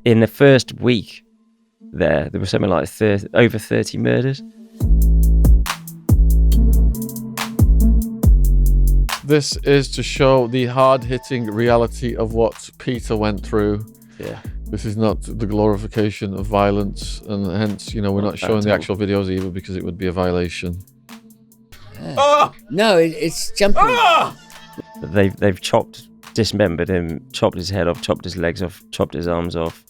In the first week there were something like over 30 murders. This is to show the hard-hitting reality of what Pieter went through. Yeah. This is not the glorification of violence, and hence, we're not showing the actual videos either because it would be a violation. No, it's jumping. They've dismembered him, chopped his head off, chopped his legs off, chopped his arms off,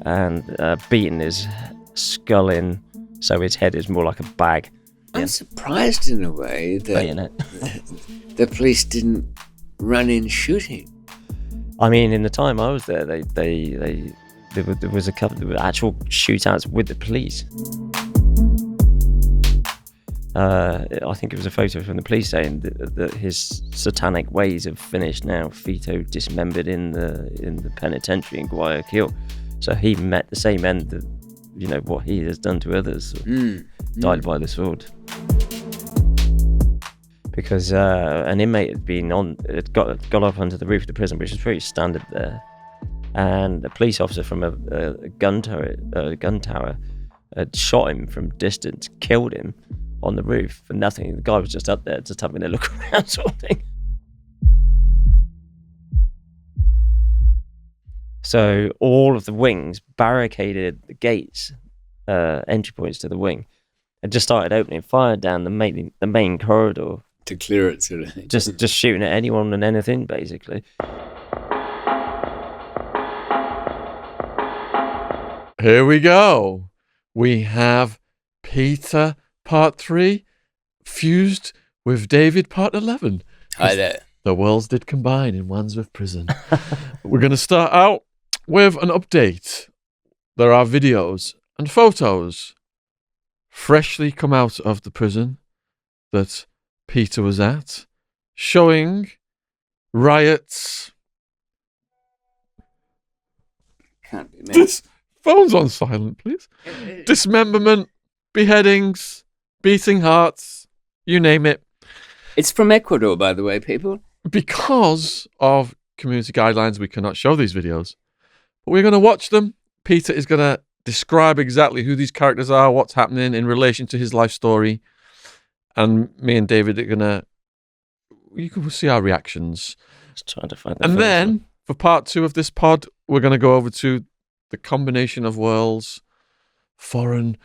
and beaten his skull in so his head is more like a bag. I'm surprised in a way that the police didn't run in shooting. I mean, in the time I was there, there was a couple of actual shootouts with the police. I think it was a photo from the police saying that his satanic ways have finished now. Pieter dismembered in the penitentiary in Guayaquil, so he met the same end that what he has done to others. Died by the sword. Because an inmate had got up onto the roof of the prison, which is pretty standard there, and a police officer from a gun tower had shot him from distance, killed him on the roof for nothing. The guy was just up there, just having a look around, sort of thing. So all of the wings barricaded the gates, entry points to the wing, and just started opening fire down the main corridor. To clear it, sort of. Just shooting at anyone and anything, basically. Here we go. We have Pieter Part 3 fused with David Part 11. Hi there. The worlds did combine in Wandsworth prison. We're going to start out with an update. There are videos and photos freshly come out of the prison that Pieter was at, showing riots. Can't be missed. Phone's on silent, please. Dismemberment, beheadings, beating hearts, you name it. It's from Ecuador, by the way, people. Because of community guidelines, we cannot show these videos. But we're going to watch them. Pieter is going to describe exactly who these characters are, what's happening in relation to his life story. And me and David are you can see our reactions. Just trying to find that. And then, for part 2 of this pod, we're going to go over to the combination of worlds. Foreign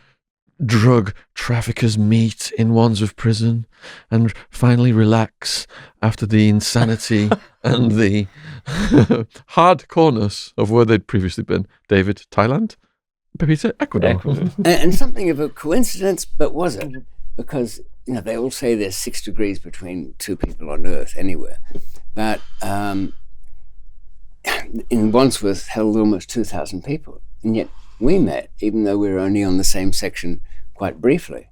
drug traffickers meet in Wandsworth prison and finally relax after the insanity and the hardcoreness of where they'd previously been. David, Thailand. Pieter, Ecuador. And something of a coincidence, but was it? Because they all say there's 6 degrees between two people on Earth anywhere. But in Wandsworth held almost 2,000 people. And yet we met, even though we were only on the same section quite briefly.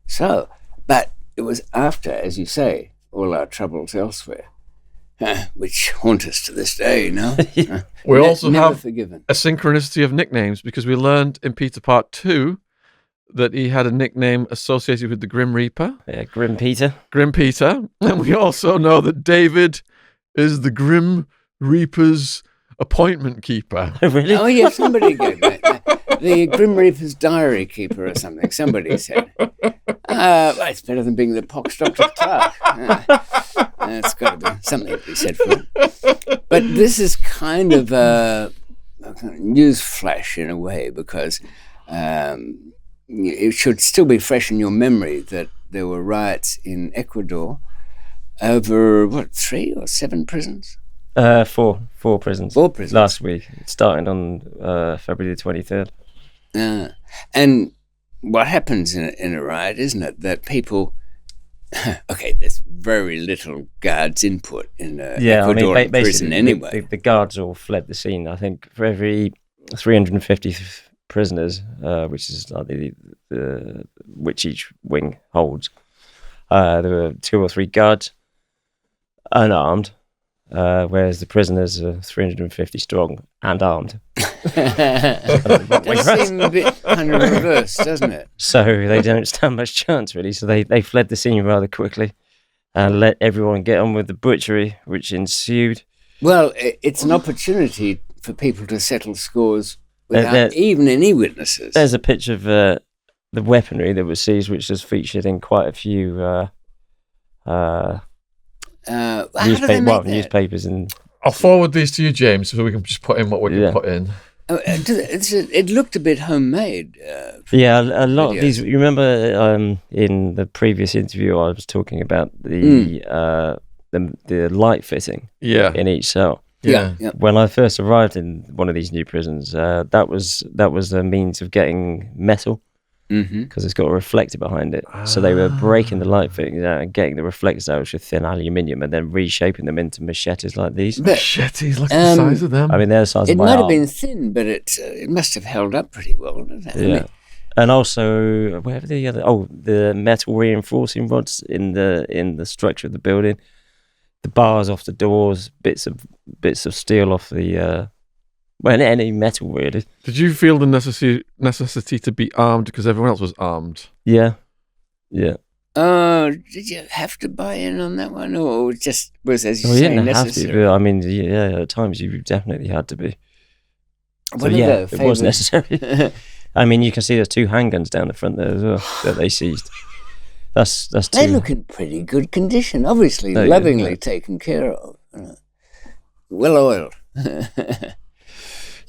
So, but it was after, as you say, all our troubles elsewhere, which haunt us to this day, no? We also have forgiven. A synchronicity of nicknames, because we learned in Pieter Part 2 that he had a nickname associated with the Grim Reaper. Yeah, Grim Pieter. Grim Pieter. And we also know that David is the Grim Reaper's appointment keeper. Really? Oh, yeah, somebody gave me the Grim Reaper's diary keeper or something, somebody said. Well, it's better than being the pox doctor clerk. That's got to be something to be said for it. But this is kind of a news flash in a way, because it should still be fresh in your memory that there were riots in Ecuador over, 3 or 7 prisons? 4 prisons. 4 prisons. Last week. It started on February the 23rd. And what happens in a riot, isn't it, that people... Okay, there's very little guards' input in Ecuadorian prison anyway. The guards all fled the scene. I think for every 350 prisoners, which is which each wing holds, there were 2 or 3 guards unarmed, whereas the prisoners are 350 strong and armed. It does seem a bit kind of reversed, doesn't it? So they don't stand much chance, really. So they fled the scene rather quickly. and let everyone get on with the butchery which ensued. Well, it's an opportunity for people to settle scores without There- even any witnesses. There's a picture of the weaponry that was seized, which is featured in quite a few How do they make that? newspapers and I'll forward these to you, James, so we can just put in what we can put in. It looked a bit homemade. a lot of videos. these. You remember in the previous interview I was talking about the light fitting Yeah. in each cell. Yeah. When I first arrived in one of these new prisons, that was a means of getting metal Mm-hmm. because it's got a reflector behind it. So they were breaking the light fittings out and getting the reflectors out, which are thin aluminium, and then reshaping them into machetes like these. But Machetes, look at the size of them. I mean, they're the size it of my might have arm. been thin, but it must have held up pretty well, didn't it? I Yeah. mean, And also, where the other? Oh, the metal reinforcing rods in the structure of the building, the bars off the doors, bits of steel off the any metal really. Did you feel the necessity to be armed because everyone else was armed? Yeah. did you have to buy in on that one, or just was, as you Well, you say, didn't have to, necessary? but I mean, yeah, at times you definitely had to be. So One of yeah, the it was favourite- necessary. I mean, you can see there's 2 handguns down the front there as well that they seized. That's They 2. look in pretty good condition, obviously, Oh, yeah, lovingly yeah. taken care of. Well oiled.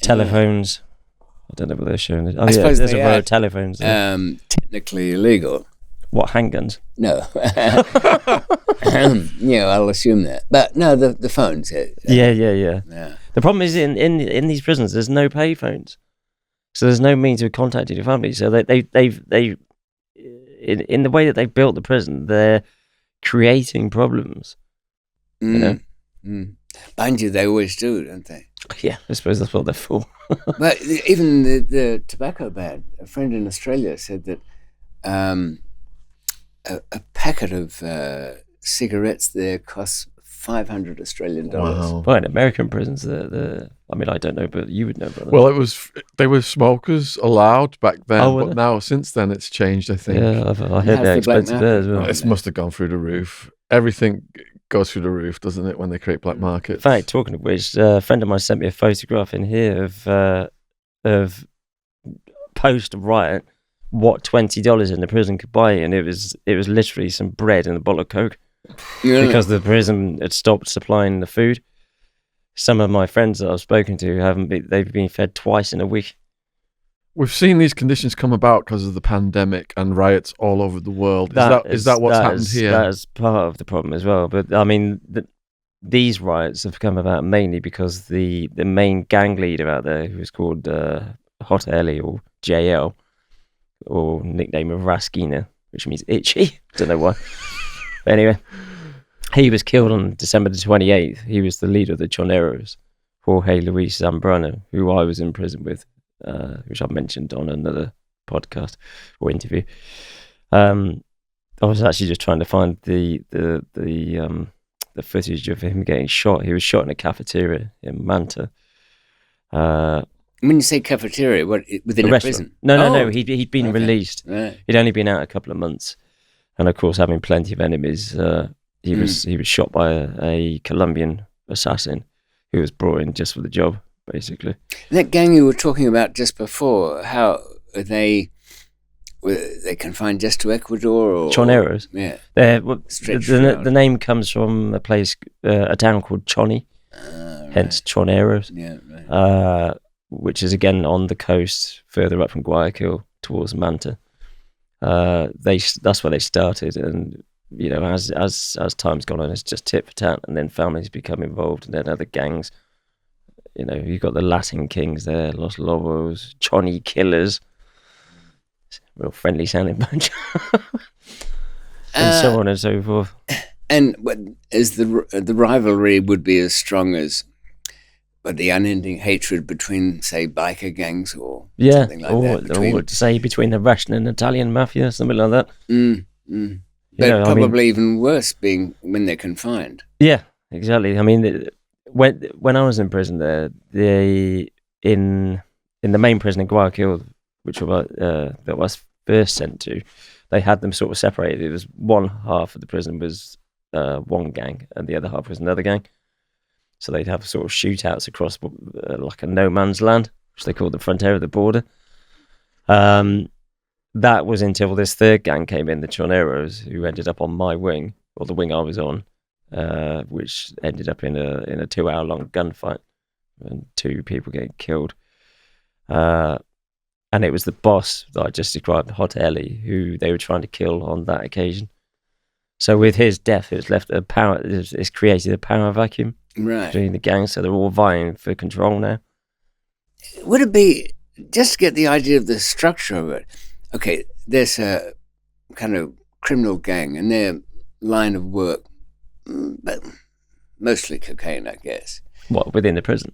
Telephones. I don't know what they're showing. Oh, I yeah, suppose there's a they row are, of telephones there. Technically illegal. What, handguns? No. I'll assume that. But no, the phones. Yeah. Yeah. The problem is in these prisons, there's no payphones, so there's no means of contacting your family. So they've in the way that they've built the prison, they're creating problems. You know? Mind you, they always do, don't they? Yeah, I suppose that's what they're for. But even the tobacco ban, a friend in Australia said that a packet of cigarettes there costs $500 Australian dollars. Wow. Well, in American prisons, I mean, I don't know, but you would know, brother. Well, they were smokers allowed back then, Oh, were but they? now since then it's changed. I think. yeah, I How's heard the they're black expensive there as well. market? It must have gone through the roof. Everything goes through the roof, doesn't it, when they create black In markets? fact, talking of which, a friend of mine sent me a photograph in here of post riot what $20 in the prison could buy, and it was literally some bread and a bottle of Coke Yeah. because the prison had stopped supplying the food. Some of my friends that I've spoken to they've been fed twice in a week. We've seen these conditions come about because of the pandemic and riots all over the world. Is that what's happened here? That is part of the problem as well. But I mean, these riots have come about mainly because the main gang leader out there, who was called Hot Ellie or JL, or nickname of Raskina, which means itchy. Don't know why. But anyway, he was killed on December the 28th. He was the leader of the Choneros, Jorge Luis Zambrano, who I was in prison with, which I mentioned on another podcast or interview. I was actually just trying to find the footage of him getting shot. He was shot in a cafeteria in Manta. When you say cafeteria, what, within a restaurant. prison? No. Oh, He'd been okay. released. Right. He'd only been out a couple of months, and of course, having plenty of enemies, he was shot by a Colombian assassin who was brought in just for the job, basically. That gang you were talking about just before, how are they? Were they confined just to Ecuador, or Choneros. Yeah. Stretched The out. name comes from a place, a town called Choni, hence Choneros, Yeah. Right. which is again on the coast, further up from Guayaquil towards Manta. That's where they started, and as time's gone on, it's just tit for tat, and then families become involved, and then other gangs. You've got the Latin Kings there, Los Lobos, Choni Killers, real friendly sounding bunch, and so on and so forth. And what is the rivalry would be as strong as, the unending hatred between, say, biker gangs or Yeah, something like that. or to say between the Russian and Italian mafia, something like that. But probably even worse being when they're confined. Yeah, exactly. I mean, when I was in prison there, in the main prison in Guayaquil, which that I was first sent to, they had them sort of separated. It was one half of the prison was one gang, and the other half was another gang. So they'd have sort of shootouts across like a no man's land, which they called the frontier of the border. That was until this third gang came in, the Choneros, who ended up on my wing, or the wing I was on, which ended up in a 2-hour-long gunfight and 2 people getting killed. And it was the boss that I just described, Hot Ellie, who they were trying to kill on that occasion. So with his death, it's created a power vacuum between the gangs, so they're all vying for control now. Would it be, just to get the idea of the structure of it, okay, there's a kind of criminal gang and their line of work, but mostly cocaine, I guess. What, within the prison?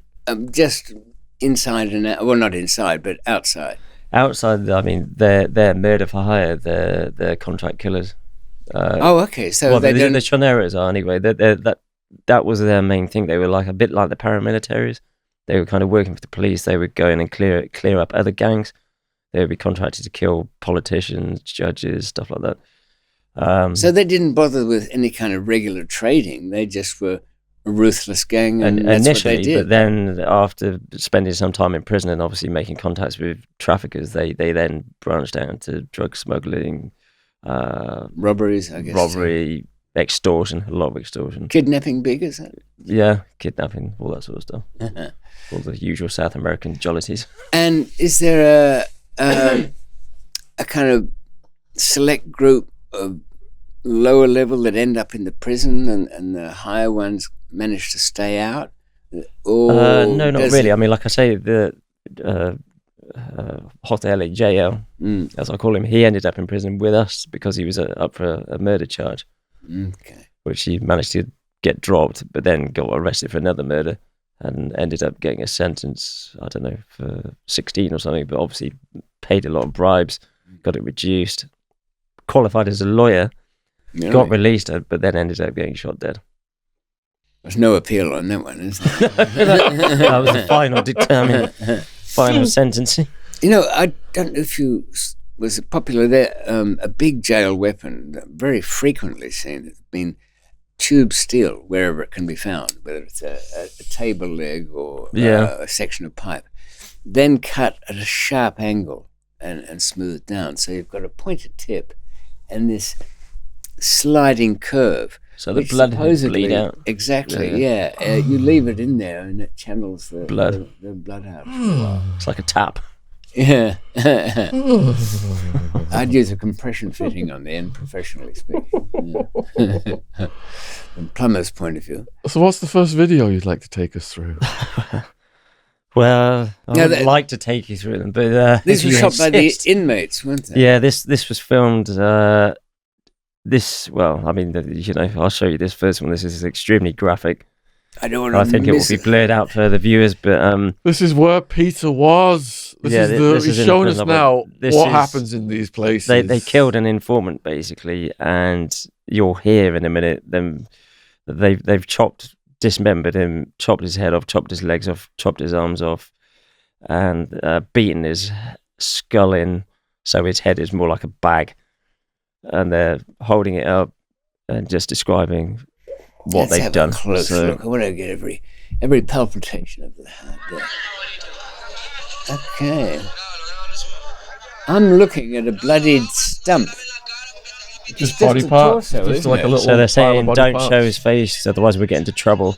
Just inside and out, well, not inside, but outside. Outside, I mean, they're murder for hire, they're contract killers. Okay, so the Choneros are anyway. That was their main thing. They were like a bit like the paramilitaries. They were kind of working for the police. They would go in and clear up other gangs. They would be contracted to kill politicians, judges, stuff like that. So they didn't bother with any kind of regular trading. They just were a ruthless gang, and that's initially, what they did. But then after spending some time in prison and obviously making contacts with traffickers, they then branched out into drug smuggling, robberies, I guess. Robbery, extortion, a lot of extortion. Kidnapping big, is that? Yeah, kidnapping, all that sort of stuff. All the usual South American jollities. And is there a kind of select group of lower level that end up in the prison and the higher ones manage to stay out? Or no, not really. I mean, like I say, the Hot Ellie, JL, as I call him, he ended up in prison with us because he was up for a murder charge, which he managed to get dropped, but then got arrested for another murder and ended up getting a sentence, I don't know, for 16 or something, but obviously paid a lot of bribes, got it reduced, qualified as a lawyer, got released, but then ended up getting shot dead. There's no appeal on that one, is there? That was the final sentencing. You know, I don't know if was it popular there, a big jail weapon, very frequently seen, has been tube steel, wherever it can be found, whether it's a table leg or a section of pipe, then cut at a sharp angle and smoothed down. So you've got a pointed tip and this sliding curve. So the blood bleed out. Exactly, yeah. You leave it in there and it channels the blood out. It's like a tap. Yeah. I'd use a compression fitting on the end, professionally speaking. From plumber's point of view. So what's the first video you'd like to take us through? Well, I would like to take you through them, but these were shot by the inmates, weren't they? Yeah, this was filmed. Well, I mean, I'll show you this first one. This is extremely graphic. I don't want to. I think it will be blurred out for the viewers, but this is where Pieter was. He's showing us now what happens in these places. They killed an informant basically, and you'll hear in a minute them. They've dismembered him, chopped his head off, chopped his legs off, chopped his arms off, and beaten his skull in so his head is more like a bag. And they're holding it up and just describing what they've done. Close look. I want to get every palpitation of the heart there. Okay. I'm looking at a bloodied stump. Just body part. Torso, just like a little. So they're saying don't show his face, otherwise we get into trouble.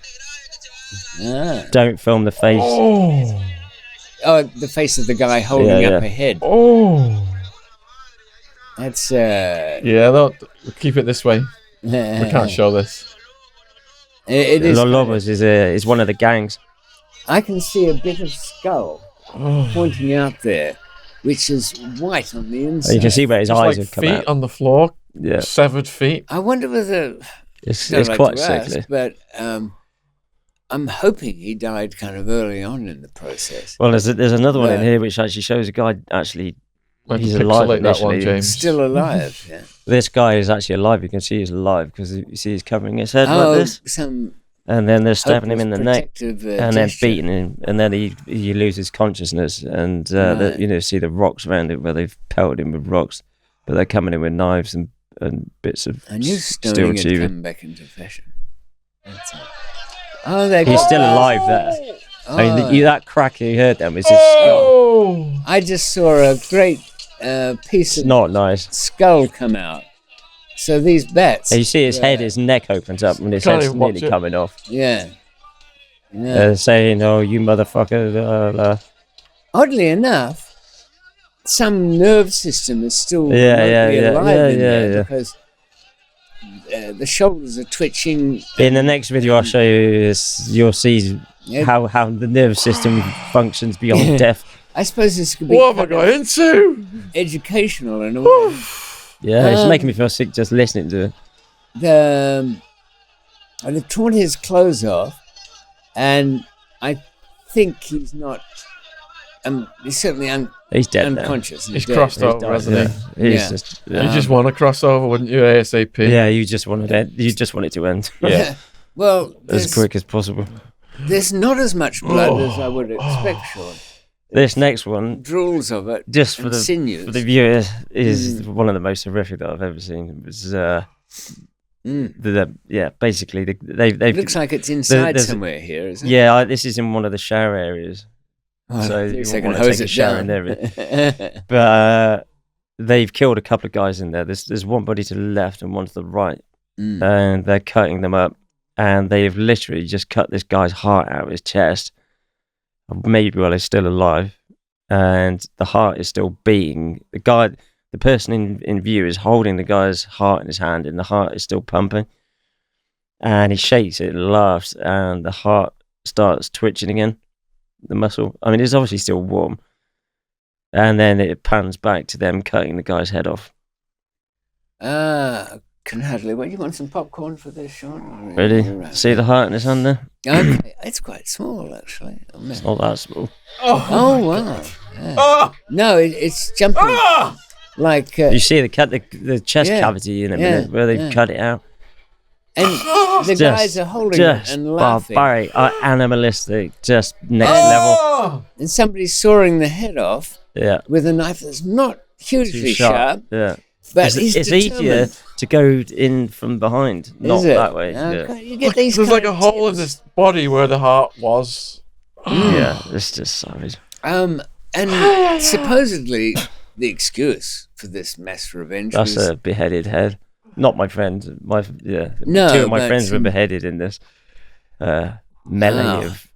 Don't film the face. Oh, the face of the guy holding up a head. That's they'll keep it this way. We can't show this. It is. Lobos is one of the gangs. I can see a bit of skull pointing out there, which is white on the inside. You can see where his eyes have come out. Feet on the floor. Yeah, severed feet. I wonder whether it's quite sickly. But I'm hoping he died kind of early on in the process. Well, there's another one in here which actually shows a guy actually. He's alive. That one, James. Still alive. Yeah. This guy is actually alive. You can see he's alive because you see he's covering his head like this. And then they're stabbing him in the neck and then beating him, and then he loses consciousness, and see the rocks around it where they've pelted him with rocks, but they're coming in with knives and bits of I knew steel stoning had tubing. come back into fashion. That's it. Oh, they He's got still alive there. I mean, that crack you heard then was his skull. Oh! I just saw a great piece It's of not nice. skull come out. So these bats. You see his head, his neck opens up, and his Can't head's even watch nearly it. coming off. Yeah. Yeah. Saying, "Oh, you motherfucker!" Oddly enough, some nerve system is still Yeah, remotely yeah, alive in there yeah. because the shoulders are twitching. In the next video, I'll show you. You'll see Yeah. how the nervous system functions beyond death. I suppose this could be What have I kind got into? of educational in a way. Yeah, it's making me feel sick just listening to it. They've torn his clothes off, and I think he's not. He's certainly He's dead now. unconscious. He's dead. crossed He's over, died, hasn't yeah. he? He's Yeah. just. You just want to cross over, wouldn't you, ASAP? Yeah, you just wanted it. You just want it to end. Yeah. Well, As quick as possible. there's not as much blood as I would expect, Shaun. This next one, Drools of it, just for and the sinews. viewers, is one of the most horrific that I've ever seen. It was basically they've It looks like it's inside there's- somewhere here, isn't it? yeah. This is in one of the shower areas, so At you least I won't can want to hose take a it shower down. in there. But they've killed a couple of guys in there. There's one body to the left and one to the right, and they're cutting them up, and they've literally just cut this guy's heart out of his chest. Maybe while he's still alive, and the heart is still beating. The person in view is holding the guy's heart in his hand, and the heart is still pumping. And he shakes it and laughs, and the heart starts twitching again, the muscle. I mean, it's obviously still warm. And then it pans back to them cutting the guy's head off. Can hardly wait. You want some popcorn for this, Shaun? Ready? You're right. See the heart in his hand there? Okay, it's quite small, actually. Oh, man. It's not that small. Oh, wow. Yeah. No, it's jumping like... You see the chest Yeah, cavity in a yeah, minute where they've yeah. cut it out. and the guys are holding it Just and laughing. barbaric, animalistic, just next level. And somebody's sawing the head off Yeah. with a knife that's not hugely Too sharp, Yeah. but he's It's easier determined. to go in from behind, not Is it? that way. Okay, you get these There's kind like a of hole in tips. this body where the heart was. Yeah, it's just savage. And supposedly the excuse for this mass revenge That's was a beheaded head. Not my friend. No, two of my but friends were some- beheaded in this melee Wow. of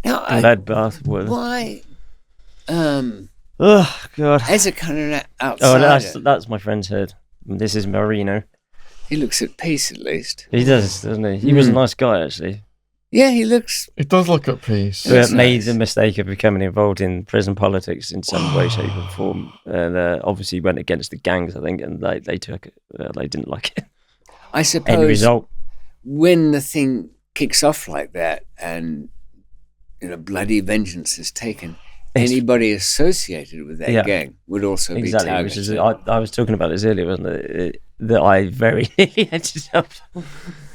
now, bloodbath. With... why, Oh God! as a kind of Oh, outsider, that's my friend's head. This is Marino. he looks at peace at least. He does, doesn't he? He was a nice guy actually. Yeah, he looks. It does look at peace. That's But made nice. the mistake of becoming involved in prison politics in some way, shape, or form, and obviously went against the gangs. I think, and they took it. They didn't like it. I End suppose result. when the thing kicks off like that, and bloody vengeance is taken, anybody associated with that Yeah. gang would also Exactly, be which targeted. is I was talking about this earlier, wasn't it? That I very nearly ended up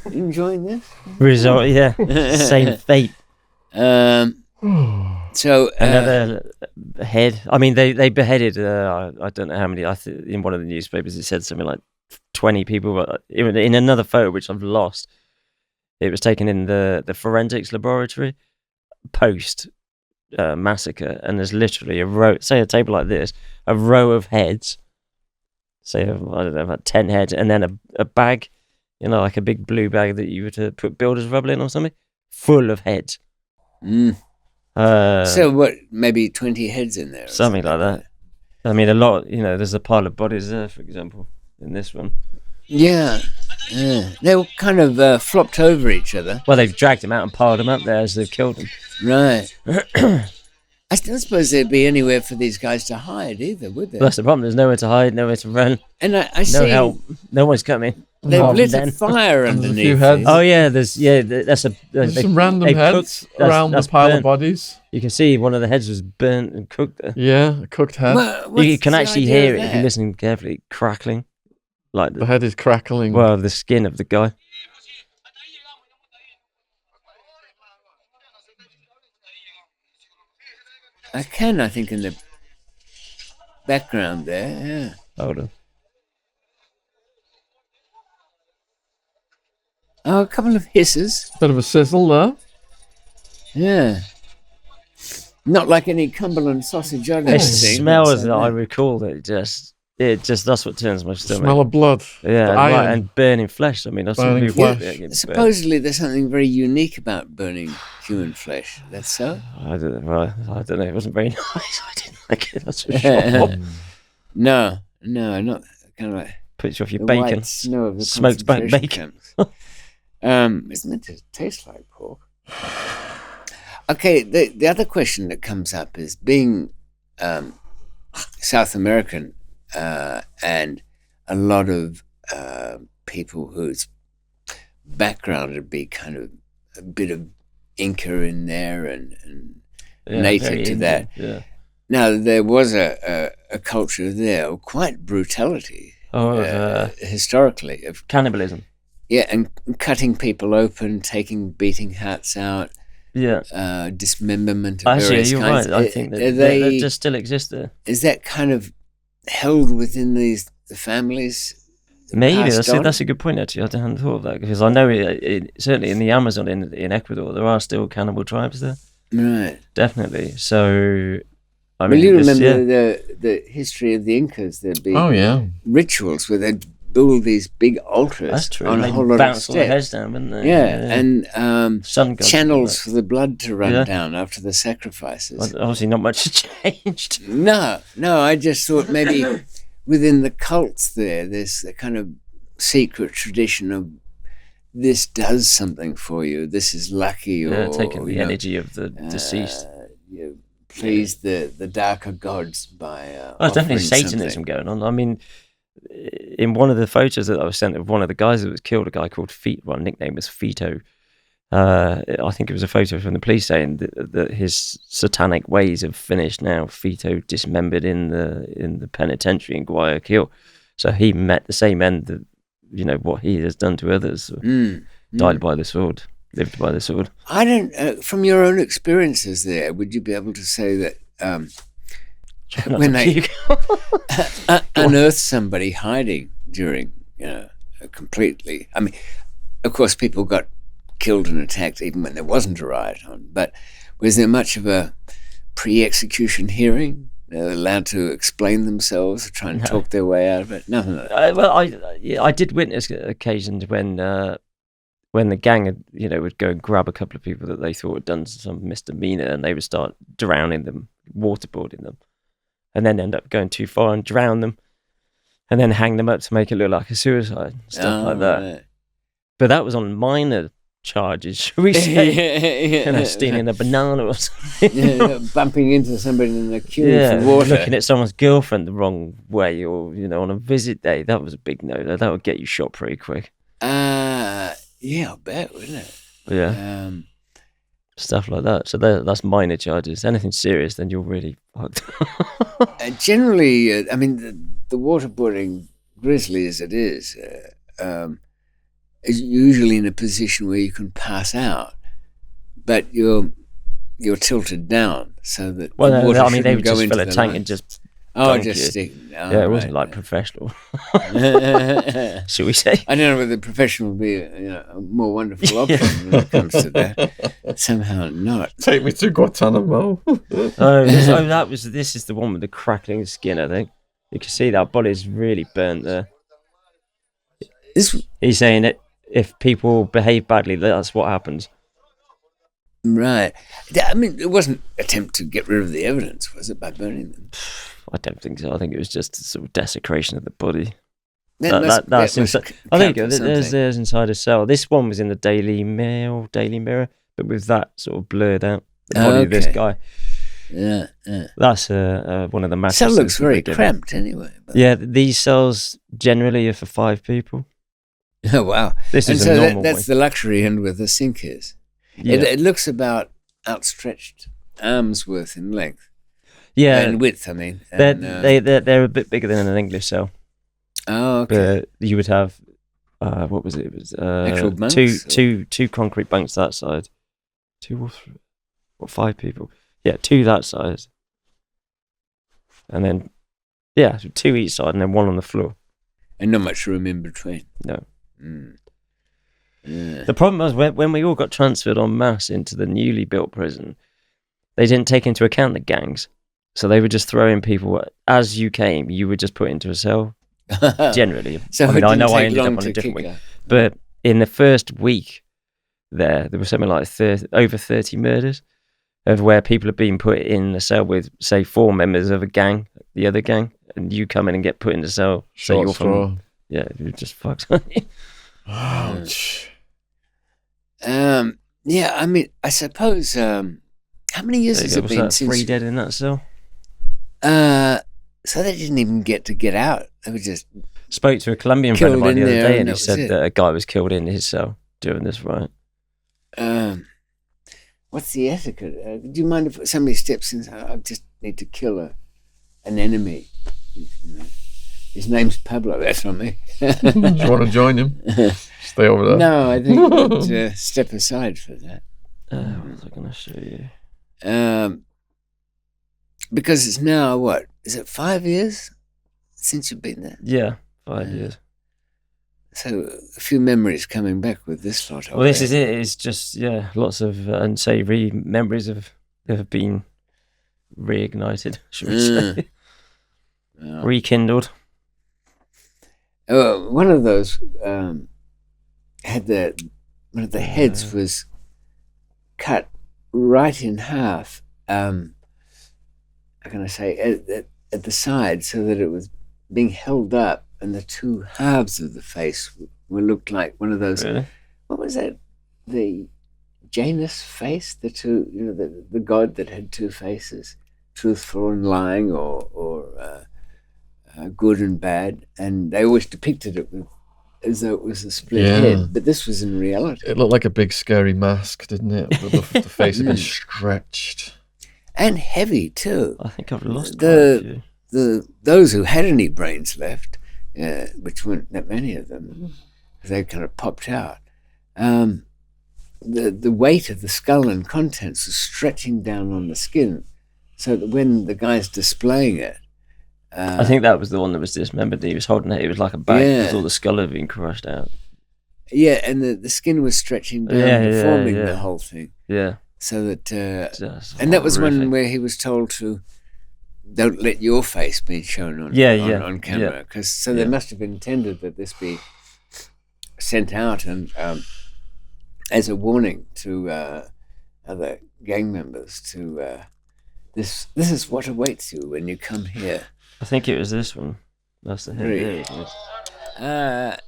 Enjoying this? result. Yeah, same fate. So Another head. I mean, they beheaded. I don't know how many. In one of the newspapers it said something like 20 people. But in another photo, which I've lost, it was taken in the forensics laboratory post massacre, and there's literally a row. Say a table like this, a row of heads. Say I don't know, about 10 heads, and then a bag, like a big blue bag that you were to put builder's rubble in or something, full of heads. so what? Maybe 20 heads in there. or Something like that. I mean, a lot. There's a pile of bodies there, for example, in this one. Yeah. They were kind of flopped over each other. Well, they've dragged him out and piled him up there as they've killed him. Right. I don't suppose there'd be anywhere for these guys to hide either, would there? That's the problem. There's nowhere to hide, nowhere to run, And I no see help. No one's coming. they've Not lit then. a fire There's a underneath. few heads. these. Oh yeah, that's a. There's they- some random they've heads cooked- that's- around that's the pile burnt. of bodies. You can see one of the heads was burnt and cooked there. Yeah, a cooked head. What's You can the actually idea hear of it if that? you listen carefully, crackling, like The head is crackling. the skin of the guy. I think, in the background there. Yeah. Hold on. Oh, a couple of hisses. Bit of a sizzle there. Yeah. Not like any Cumberland sausage I've It ever seen. smells that I recall that it just that's what turns my stomach. Smell of blood. Yeah, The right, iron. and burning flesh. I mean, that's Burning what people flesh. burn. Supposedly there's something very unique about burning human flesh. That's so? I don't know. It wasn't very nice. I didn't like it. That's for sure. No, not kind of like Puts you off your the bacon. white snow of the Smoked burnt concentration bacon. camps. It's meant to taste like pork. Okay, the other question that comes up is being South American and a lot of people whose background would be kind of a bit of Inca in there and native to that. Yeah. Now, there was a culture there of quite brutality historically. Of Cannibalism. Yeah, and cutting people open, beating hats out. Yeah. Dismemberment of Actually, various you're kinds. right. I think that they just still exist there. Is that kind of held within the families? Maybe passed on? that's a good point. Actually, I hadn't thought of that because I know certainly in the Amazon in Ecuador there are still cannibal tribes there. Right. Definitely. So, I Well, mean, you remember the history of the Incas? There'd be rituals where they'd build these big altars That's true. on a They whole lot of bounce all the steps. heads down, wouldn't they? And Sun gods channels for the blood to run Yeah. down after the sacrifices. Well, obviously, not much has changed. No, I just thought maybe within the cults there's a kind of secret tradition of this does something for you. This is lucky, or Taking the energy of the deceased. You please the darker gods by. There's definitely offering Satanism something. going on. I mean, in one of the photos that I was sent of one of the guys that was killed, a guy called nickname was Fito. I think it was a photo from the police saying that his satanic ways have finished now. Fito dismembered in the penitentiary in Guayaquil, so he met the same end that what he has done to others. Died by the sword, lived by the sword. I don't. From your own experiences there, would you be able to say that when they unearth somebody hiding during, completely? I mean, of course, people got killed and attacked even when there wasn't a riot on. But was there much of a pre-execution hearing? They were allowed to explain themselves, or try and talk their way out of it. Nothing like that. Well, I did witness occasions when the gang would go and grab a couple of people that they thought had done some misdemeanor, and they would start drowning them, waterboarding them, and then end up going too far and drown them, and then hang them up to make it look like a suicide, stuff like that. Right. But that was on minor charges, should we say? Stealing a banana or something. Bumping into somebody in a queue for water. Looking at someone's girlfriend the wrong way, or on a visit day. That was a big no. That would get you shot pretty quick. Yeah, I bet, wouldn't it? Yeah. Stuff like that. So that's minor charges. Anything serious, then you're really fucked. Generally, I mean, the waterboarding, grisly as it is usually in a position where you can pass out, but you're tilted down so that the water I mean, they shouldn't would go just into fill a the tank lungs. and just Oh, dunk just you. stick. Oh, Yeah, it wasn't right. like professional, should we say? I don't know whether professional would be a more wonderful option when it comes to that. Somehow not. Take me to Guantanamo. This is the one with the crackling skin, I think. You can see that body's really burnt there. He's saying that if people behave badly, that's what happens. Right. I mean, it wasn't an attempt to get rid of the evidence, was it, by burning them? I don't think so. I think it was just a sort of desecration of the body. That That's must inside. I think count for something. there's inside a cell. This one was in the Daily Mirror, but with that sort of blurred out. The body of this Okay. guy. Yeah. That's one of the mattresses. Cell looks that very they give. cramped anyway. But... Yeah, these cells generally are for 5 people. Oh, wow. This And is so a normal that's one. the luxury end where the sink is. Yeah. It looks about outstretched arms worth in length. Yeah, And width, I mean. And, they're a bit bigger than an English cell. oh, okay. But you would have what was it? It was Actual bunks, two concrete bunks that side, 2 or 3, or 5 people. Yeah, 2 that size, and then 2 each side, and then 1 on the floor. And not much room in between. No. Mm. Yeah. The problem was when we all got transferred en masse into the newly built prison, they didn't take into account the gangs. So they were just throwing people, as you came, you were just put into a cell, generally. So I mean, it I didn't know I take ended long up on to a different kick wing. her. But in the first week there was something like over 30 murders of where people have been put in a cell with, say, 4 members of a gang, the other gang, and you come in and get put in the cell. So Short you're straw. from, yeah, you're just fucked. Ouch. Yeah, I mean, I suppose. How many years has it Was been that since? 3 dead in that cell? So they didn't even get out. They were just Spoke to a Colombian friend of Killed mine the in other there day, and and he that was said it. that a guy was killed in his cell during this riot. What's the etiquette? Do you mind if somebody steps in? I just need to kill an enemy. You know, his name's Pablo. That's not me. Do you want to join him? Stay over there. No, I think I'd step aside for that. What was I going to show you? Because it's now what? Is it 5 years since you've been there? Yeah, 5 years. So a few memories coming back with this lot. Well, this is it. It's just, lots of unsavory memories have been reignited, should we say. Rekindled. One of those had one of the heads was cut right in half. How can I say at the side, so that it was being held up, and the two halves of the face looked like one of those. Really? What was that? The Janus face, the two, the god that had two faces, truthful and lying, or good and bad, and they always depicted it as though it was a split head, but this was in reality. It looked like a big scary mask, didn't it? The face had been stretched. And heavy too. I think I've lost quite a few. Those who had any brains left, which weren't that many of them, because they kind of popped out. The weight of the skull and contents was stretching down on the skin, so that when the guy's displaying it, I think that was the one that was dismembered. He was holding it. It was like a bag because all the skull had been crushed out. Yeah, and the skin was stretching down, deforming the whole thing. Yeah. So that, and that was one where he was told to don't let your face be shown on camera, because they must have intended that this be sent out and as a warning to other gang members to this is what awaits you when you come here. I think it was this one. That's the head there, isn't it?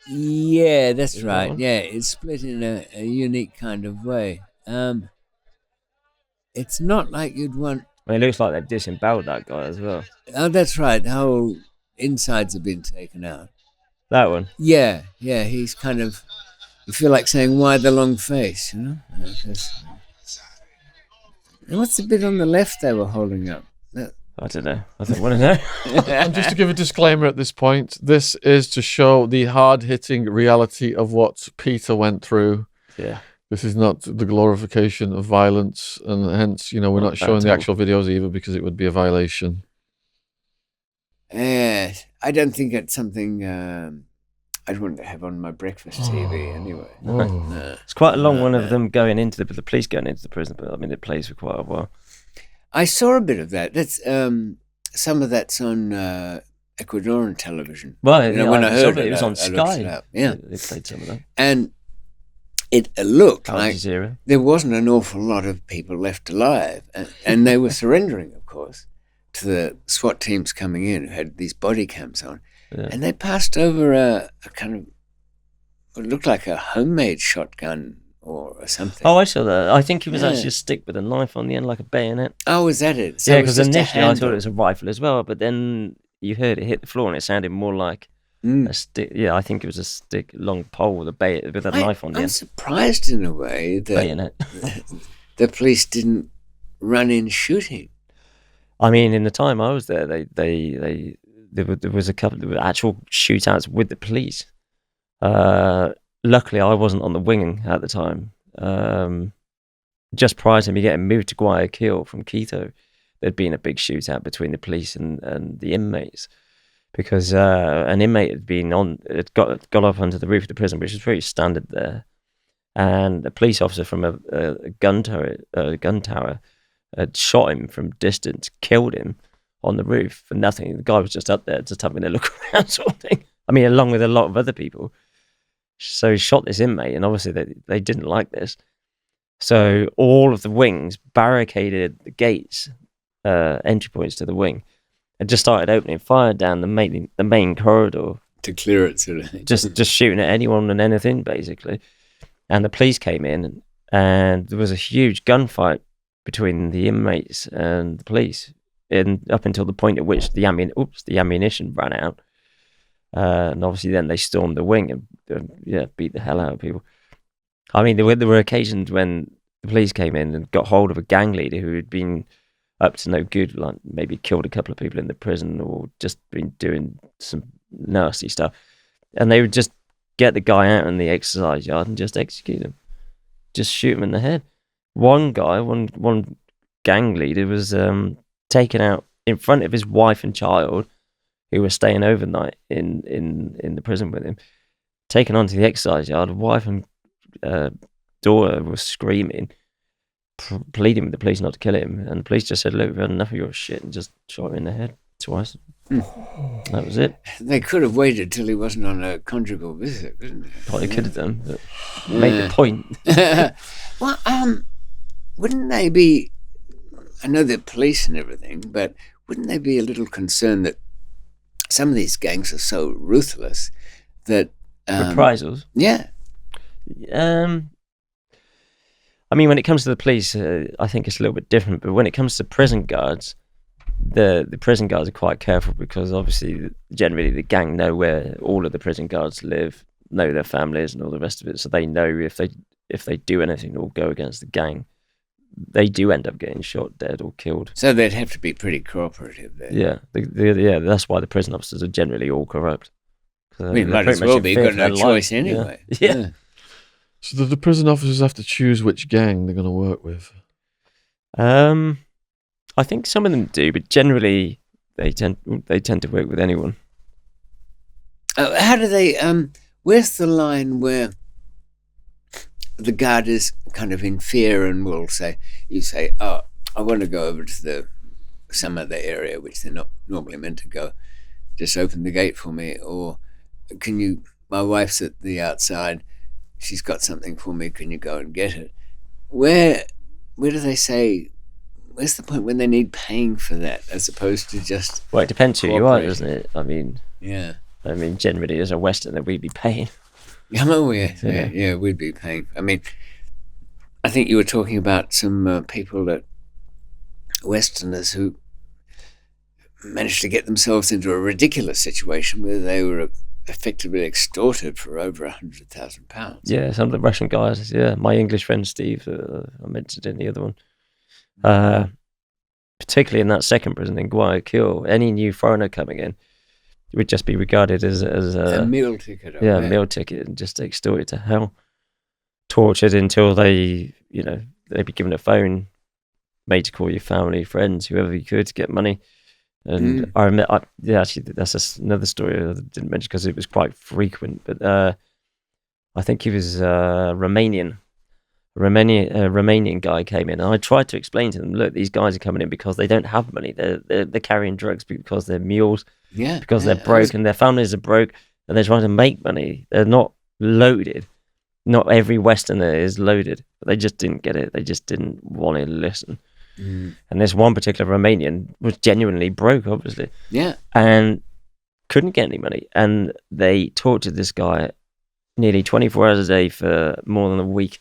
Yeah, that's right. Yeah, it's split in a unique kind of way. It's not like you'd want. Well, it looks like they've disemboweled that guy as well. Oh, that's right. The whole insides have been taken out. That one? Yeah. He's kind of. You feel like saying, "Why the long face?" And what's the bit on the left they were holding up? I don't know. I don't want to know. And just to give a disclaimer at this point, this is to show the hard-hitting reality of what Pieter went through. Yeah. This is not the glorification of violence, and hence, we're not showing the actual videos either because it would be a violation. I don't think it's something I'd want to have on my breakfast TV anyway. No. It's quite a long one of them going into the police going into the prison, but I mean, it plays for quite a while. I saw a bit of that. That's some of that's on Ecuadorian television. Well, when I heard it was on Sky. Yeah, they played some of that. And it looked Al like Jazeera. There wasn't an awful lot of people left alive, and they were surrendering, of course, to the SWAT teams coming in who had these body cams on, and they passed over a kind of what looked like a homemade shotgun or something. Oh, I saw that. I think it was actually a stick with a knife on the end, like a bayonet. Oh, was that it? So yeah, because initially I thought it was a rifle as well, but then you heard it hit the floor and it sounded more like a stick. Yeah, I think it was a stick, long pole with a knife on the end. I'm surprised in a way that bayonet. The police didn't run in shooting. I mean, in the time I was there, there was a couple of actual shootouts with the police. Luckily, I wasn't on the wing at the time. Just prior to me getting moved to Guayaquil from Quito, there'd been a big shootout between the police and the inmates. because an inmate had got up onto the roof of the prison, which is pretty standard there, and a police officer from a gun tower had shot him from distance, killed him on the roof for nothing. The guy was just up there, just having a look around, sort of thing. I mean, along with a lot of other people. So he shot this inmate, and obviously they didn't like this. So all of the wings barricaded the gates, entry points to the wing, and just started opening fire down the main corridor to clear it, sort of thing. Just shooting at anyone and anything, basically. And the police came in, and there was a huge gunfight between the inmates and the police, up until the point at which the ammunition ran out. And obviously then they stormed the wing and beat the hell out of people. I mean, there were occasions when the police came in and got hold of a gang leader who had been up to no good, like maybe killed a couple of people in the prison or just been doing some nasty stuff. And they would just get the guy out in the exercise yard and just execute him. Just shoot him in the head. One gang leader was taken out in front of his wife and child, who were staying overnight in the prison with him, taken onto the exercise yard. Wife and daughter was screaming, pleading with the police not to kill him, and the police just said, "Look, we've had enough of your shit," and just shot him in the head twice. That was it. They could have waited till he wasn't on a conjugal visit, couldn't they? Probably could have done, but made the point. Well, wouldn't they be? I know they're police and everything, but wouldn't they be a little concerned that some of these gangs are so ruthless that reprisals? Yeah. I mean, when it comes to the police, I think it's a little bit different. But when it comes to prison guards, the prison guards are quite careful, because obviously, generally, the gang know where all of the prison guards live, know their families and all the rest of it. So they know if they do anything or go against the gang, they do end up getting shot dead or killed. So they'd have to be pretty cooperative there. Yeah, yeah. That's why the prison officers are generally all corrupt. I mean, might as well be. You've got no choice anyway. Yeah. So do the prison officers have to choose which gang they're going to work with? I think some of them do, but generally they tend to work with anyone. How do they? Where's the line where the guard is kind of in fear and will say, "Oh, I want to go over to some other area which they're not normally meant to go. Just open the gate for me, or can you? My wife's at the outside. She's got something for me. Can you go and get it?" Where do they say? Where's the point when they need paying for that, as opposed to just? Well, it depends who you are, doesn't it? I mean, yeah. I mean, generally, as a Westerner, we'd be paying. Yeah, we'd be paying. I mean, I think you were talking about some people that Westerners who managed to get themselves into a ridiculous situation where they were effectively extorted for over £100,000. Yeah, some of the Russian guys. Yeah, my English friend Steve, I mentioned in the other one. Particularly in that second prison in Guayaquil, any new foreigner coming in would just be regarded as a meal ticket. A meal ticket, and just extorted to hell, tortured until they'd be given a phone, made to call your family, friends, whoever you could, to get money. And I remember, actually, that's another story I didn't mention because it was quite frequent. But I think he was Romanian. A Romanian guy came in, and I tried to explain to them, look, these guys are coming in because they don't have money. They're carrying drugs because they're mules. Yeah, because they're broke and their families are broke, and they're trying to make money. They're not loaded. Not every Westerner is loaded. But they just didn't get it. They just didn't want to listen. And this one particular Romanian was genuinely broke, obviously. Yeah. And couldn't get any money. And they tortured this guy nearly 24 hours a day for more than a week.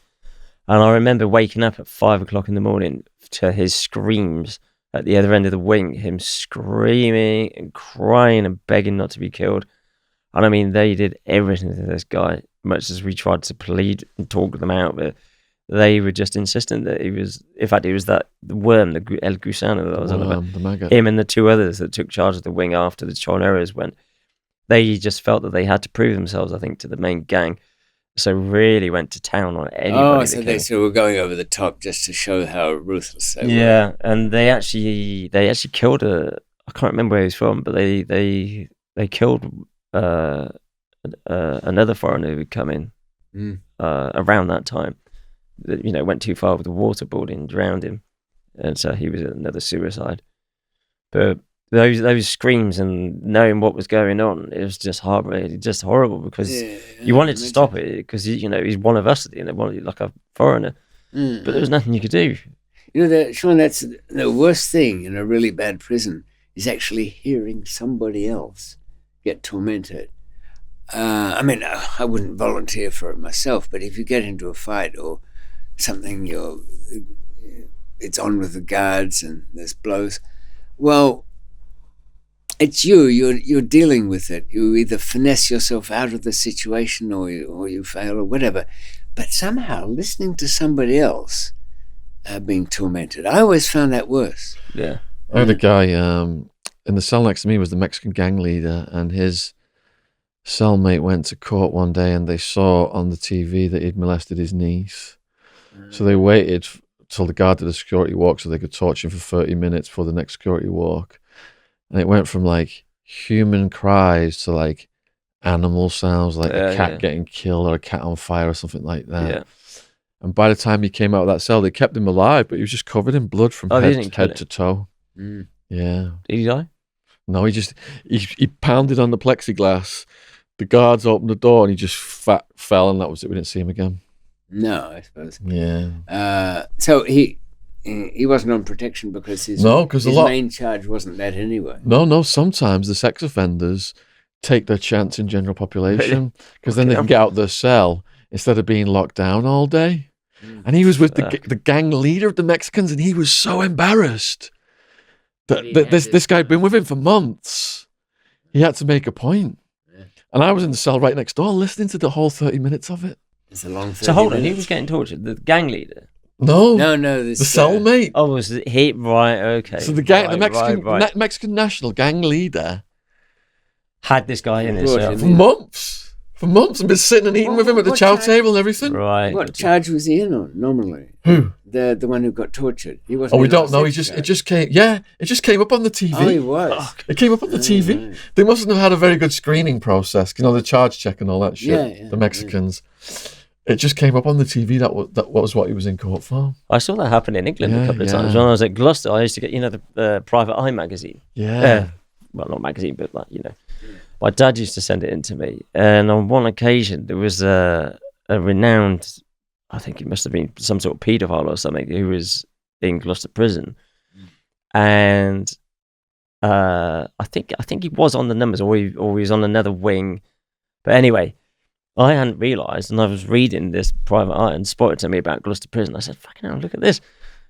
And I remember waking up at 5 o'clock in the morning to his screams at the other end of the wing, him screaming and crying and begging not to be killed. And I mean, they did everything to this guy, much as we tried to plead and talk them out of it. They were just insistent that he was that the worm, the El Gusano that I was on about. The maggot. Him and the two others that took charge of the wing after the Choneros went. They just felt that they had to prove themselves, I think, to the main gang. So really went to town on anybody. Oh, so they were going over the top just to show how ruthless they were. Yeah, and they actually killed I can't remember where he was from, but they they killed another foreigner who'd come in around that time. That, you know, went too far with the waterboarding, drowned him, and so he was another suicide. But those screams and knowing what was going on, it was just heartbreaking, just horrible, because you wanted to stop it, because you know, he's one of us, you know, like a foreigner. But there was nothing you could do. You know, Shaun, that's the worst thing in a really bad prison, is actually hearing somebody else get tormented. I mean, I wouldn't volunteer for it myself, but if you get into a fight or something, it's on with the guards and there's blows. Well, it's you're dealing with it. You either finesse yourself out of the situation or you fail or whatever. But somehow listening to somebody else being tormented, I always found that worse. Yeah. I had a guy in the cell next to me was the Mexican gang leader, and his cellmate went to court one day and they saw on the TV that he'd molested his niece. So they waited till the guard did a security walk so they could torture him for 30 minutes before the next security walk. And it went from like human cries to like animal sounds, like a cat getting killed or a cat on fire or something like that. Yeah. And by the time he came out of that cell, they kept him alive, but he was just covered in blood from head to toe. Yeah. Did he die? No, he pounded on the plexiglass. The guards opened the door and he just fell, and that was it. We didn't see him again. No, I suppose. Yeah. So he wasn't on protection because his main charge wasn't that anyway. No. Sometimes the sex offenders take their chance in general population because then they can get out their cell instead of being locked down all day. And he was with the gang leader of the Mexicans, and he was so embarrassed that this guy had been with him for months. He had to make a point. Yeah. And I was in the cell right next door listening to the whole 30 minutes of it. It's a long 30 So hold on, minutes. he was getting tortured, the gang leader? No. The cellmate. Oh, was he? Right, okay. So the Mexican national gang leader had this guy in his cell. For months, and been sitting and eating with him at the chow table and everything. Right. What charge was he in on normally? Who? The one who got tortured. He wasn't. Oh, we don't know. It just came. Yeah, it just came up on the TV. Oh, he was. It came up on the TV. Right. They mustn't have had a very good screening process. You know, the charge check and all that shit. Yeah, the Mexicans. Yeah. It just came up on the TV. That was what he was in court for. I saw that happen in England a couple of times when I was at Gloucester. I used to get, the Private Eye magazine. Yeah. Well, not magazine, but like, my dad used to send it in to me, and on one occasion there was a renowned, I think it must have been some sort of paedophile or something, who was in Gloucester prison, and I think he was on the numbers, or he was on another wing, but anyway, I hadn't realised, and I was reading this Private Eye and spotted to me about Gloucester prison. I said, "Fucking hell, look at this!"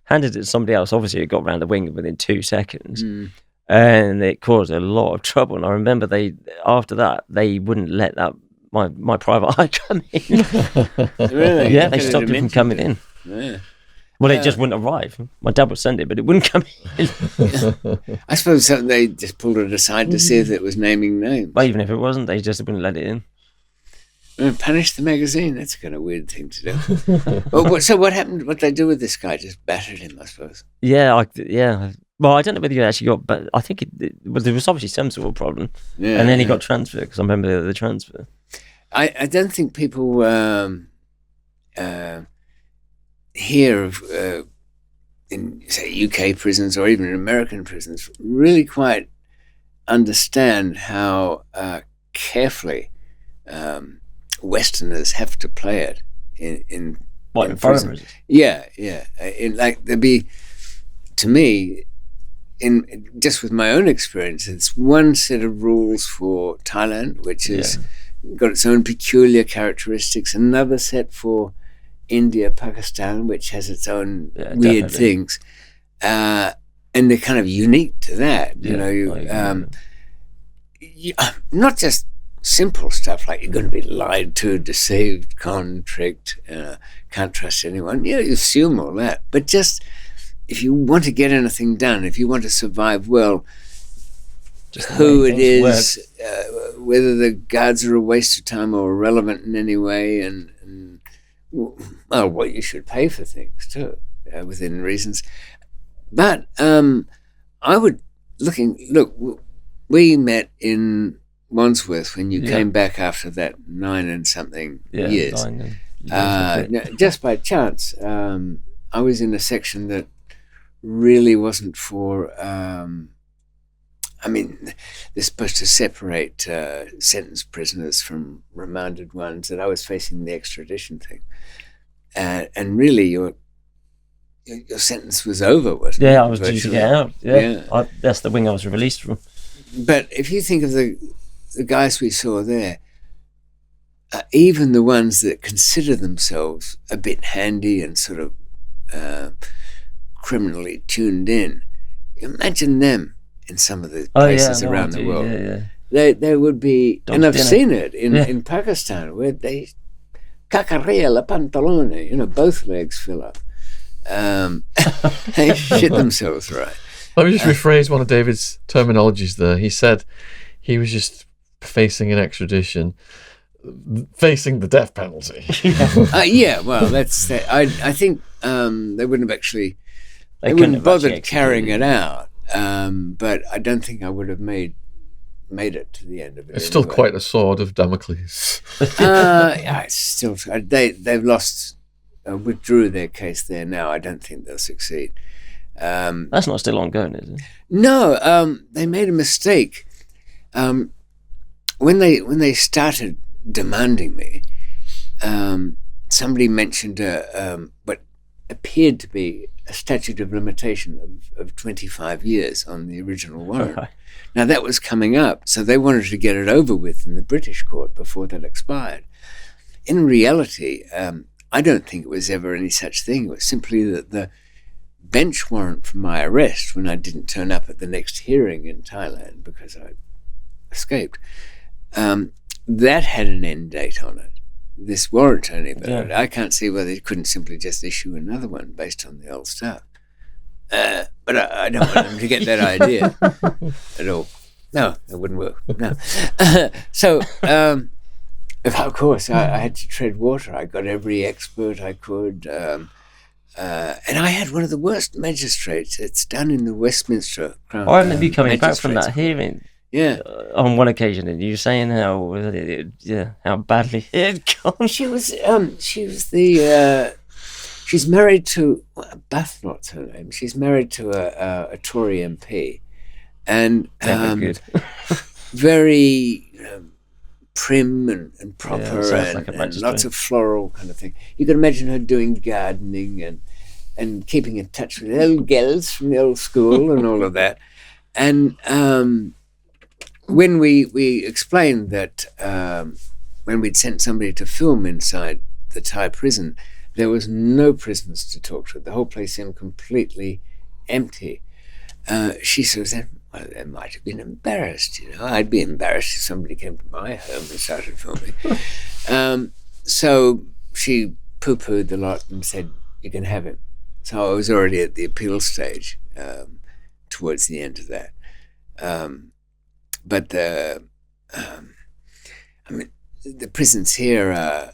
Handed it to somebody else. Obviously, it got around the wing within 2 seconds. And it caused a lot of trouble. And I remember after that, they wouldn't let my Private Eye come in. Really? Yeah, they stopped it from coming in. Yeah. Well, it just wouldn't arrive. My dad would send it, but it wouldn't come in. I suppose they just pulled it aside to see if it was naming names. But even if it wasn't, they just wouldn't let it in. Punish the magazine? That's a kind of weird thing to do. So what happened? What they do with this guy? Just battered him, I suppose. Yeah. Well, I don't know whether you actually got, but I think there was obviously some sort of problem. Yeah, and then he got transferred, because I remember the transfer. I don't think people here in, say, UK prisons or even in American prisons really quite understand how carefully Westerners have to play it in prison. Yeah. There'd be, to me, just with my own experience, it's one set of rules for Thailand, which has got its own peculiar characteristics, another set for India, Pakistan, which has its own weird things, and they're kind of unique to that. Not just simple stuff like you're going to be lied to, deceived, conned, tricked, can't trust anyone. You assume all that, but just if you want to get anything done, if you want to survive well, just who it is, whether the guards are a waste of time or irrelevant in any way, and well, you should pay for things too, within reasons. But I would look. We met in Wandsworth when you Yeah. came back after that 9 and something Yeah, years. 9 years. No, just by chance, I was in a section that really wasn't for. I mean, they're supposed to separate sentenced prisoners from remanded ones, and I was facing the extradition thing, and really your sentence was over, wasn't it? Yeah, I was due to Virtually. get out. Yeah. That's the wing I was released from. But if you think of the guys we saw there, even the ones that consider themselves a bit handy and sort of criminally tuned in, imagine them in some of the places around the world. Yeah. They would be, Dog's and I've dinner. seen it in Pakistan where they cacarilla la pantalone, both legs fill up. They shit themselves right. Let me just rephrase one of David's terminologies there. He said he was just facing an extradition, facing the death penalty. Yeah, well, that's that. I think they wouldn't have actually. They couldn't wouldn't have bother actually carrying executed it out. But I don't think I would have made it to the end of it. It's still anyway. quite a sword of Damocles. Yeah, it's still they've lost, withdrew their case there now. I don't think they'll succeed. That's not still ongoing, is it? No, they made a mistake. When they started demanding me, somebody mentioned what appeared to be a statute of limitation of 25 years on the original warrant. Right. Now that was coming up, so they wanted to get it over with in the British court before that expired. In reality, I don't think it was ever any such thing. It was simply that the bench warrant for my arrest, when I didn't turn up at the next hearing in Thailand because I escaped, that had an end date on it. This warrant only, but I can't see why they couldn't simply just issue another one based on the old stuff. But I don't want them to get that idea at all. No, that wouldn't work. No. So, of course, I had to tread water. I got every expert I could. And I had one of the worst magistrates. It's done in the Westminster Crown. I remember you coming back from that Magistrates' hearing Yeah. on one occasion, and you were saying how badly it had gone. She was the she's married to Bathnot's her name. She's married to a Tory MP, and Never good. very prim and proper, sounds like a and magistrate. lots of floral kind of thing. You can imagine her doing gardening and keeping in touch with old girls from the old school and all of that. And when we explained that when we'd sent somebody to film inside the Thai prison, there was no prisoners to talk to. The whole place seemed completely empty. She sort of said, well, they might have been embarrassed, I'd be embarrassed if somebody came to my home and started filming. So she poo-pooed the lot and said, you can have him. So I was already at the appeal stage towards the end of that. But the prisons here are,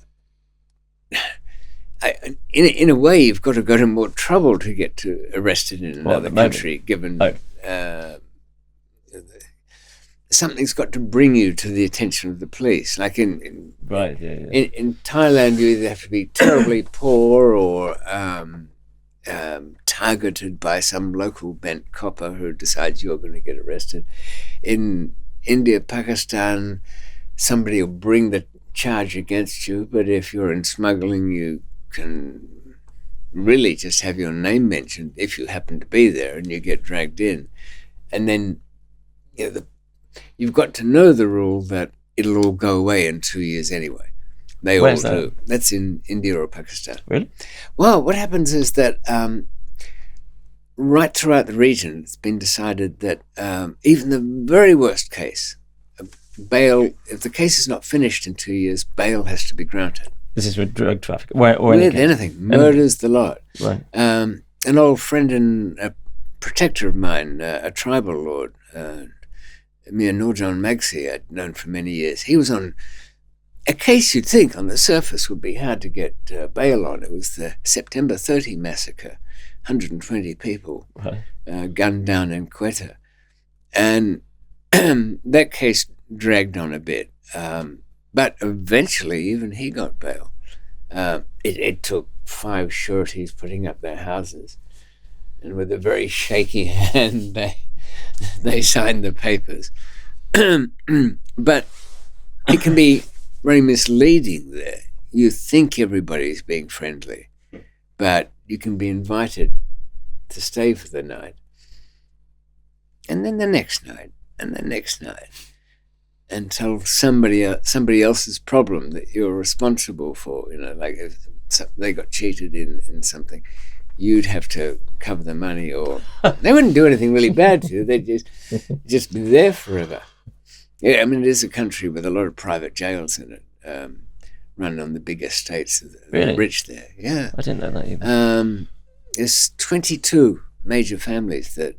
in a way, you've got to go to more trouble to get arrested in another country, given something's got to bring you to the attention of the police. Like in Thailand, you either have to be terribly poor or targeted by some local bent copper who decides you're going to get arrested. In India, Pakistan, somebody will bring the charge against you, but if you're in smuggling, you can really just have your name mentioned if you happen to be there and you get dragged in. And then you've got to know the rule that it'll all go away in 2 years anyway. They Where's all that? do. That's in India or Pakistan. Really? Well, what happens is that right throughout the region, it's been decided that even the very worst case, bail, if the case is not finished in 2 years, bail has to be granted. This is with drug trafficking. Or With anything, murders the lot. Right. An old friend and a protector of mine, a tribal lord, Mir Nurjan Magsi, I'd known for many years. He was on a case you'd think on the surface would be hard to get bail on. It was the September 30 massacre, 120 people Right. gunned down in Quetta. And that case dragged on a bit. But eventually, even he got bail. It took 5 sureties putting up their houses, and with a very shaky hand, they signed the papers. But it can be very misleading there. You think everybody's being friendly, but you can be invited to stay for the night, and then the next night, and the next night, until somebody else's problem that you're responsible for, like if they got cheated in something, you'd have to cover the money, or they wouldn't do anything really bad to you. They'd just be there forever. Yeah, I mean, it is a country with a lot of private jails in it, run on the big estates of the rich there. Yeah. I didn't know that either. There's 22 major families that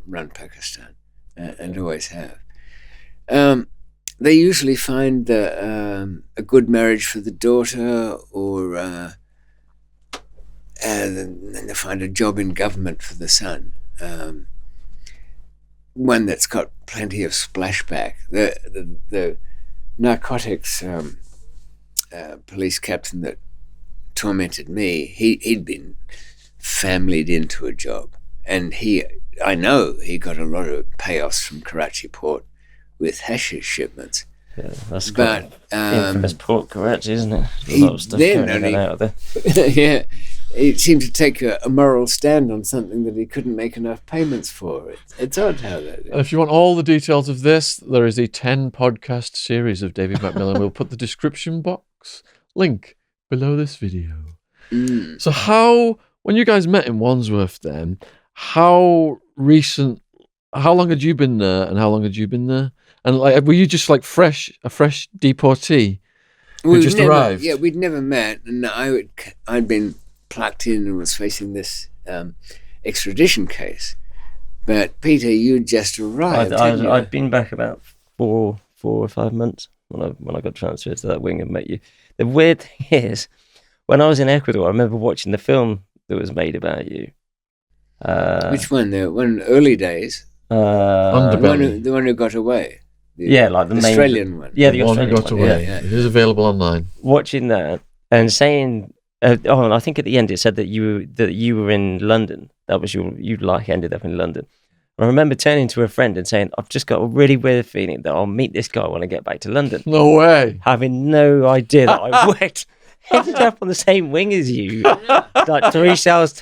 run Pakistan, and always have. They usually find a good marriage for the daughter, or then they find a job in government for the son. One that's got plenty of splashback. The narcotics police captain that tormented me, he'd been familied into a job, and I know he got a lot of payoffs from Karachi port with hashish shipments. Yeah, that's quite infamous port, Karachi, isn't it? There's a lot of stuff then going in and out of there. Yeah, he seemed to take a moral stand on something that he couldn't make enough payments for. It's odd how that is. And if you want all the details of this, there is a 10-podcast series of David McMillan. We'll put the description box link below this video. So when you guys met in Wandsworth then, how long had you been there, and how long had you been there? And were you just like a fresh deportee who just arrived? Yeah, we'd never met, and I'd been plucked in and was facing this extradition case. But Pieter, you just arrived. I'd been back about 4 or 5 months when I got transferred to that wing and met you. The weird thing is, when I was in Ecuador, I remember watching the film that was made about you. Which one? The one early days. The one who got away. Like the Australian one. Yeah, the Australian one who got away. Yeah. It is available online. Watching that and saying, and I think at the end it said that you were in London. That was you ended up in London. I remember turning to a friend and saying, "I've just got a really weird feeling that I'll meet this guy when I get back to London." No way. Having no idea that I ended up on the same wing as you, like 3 cells.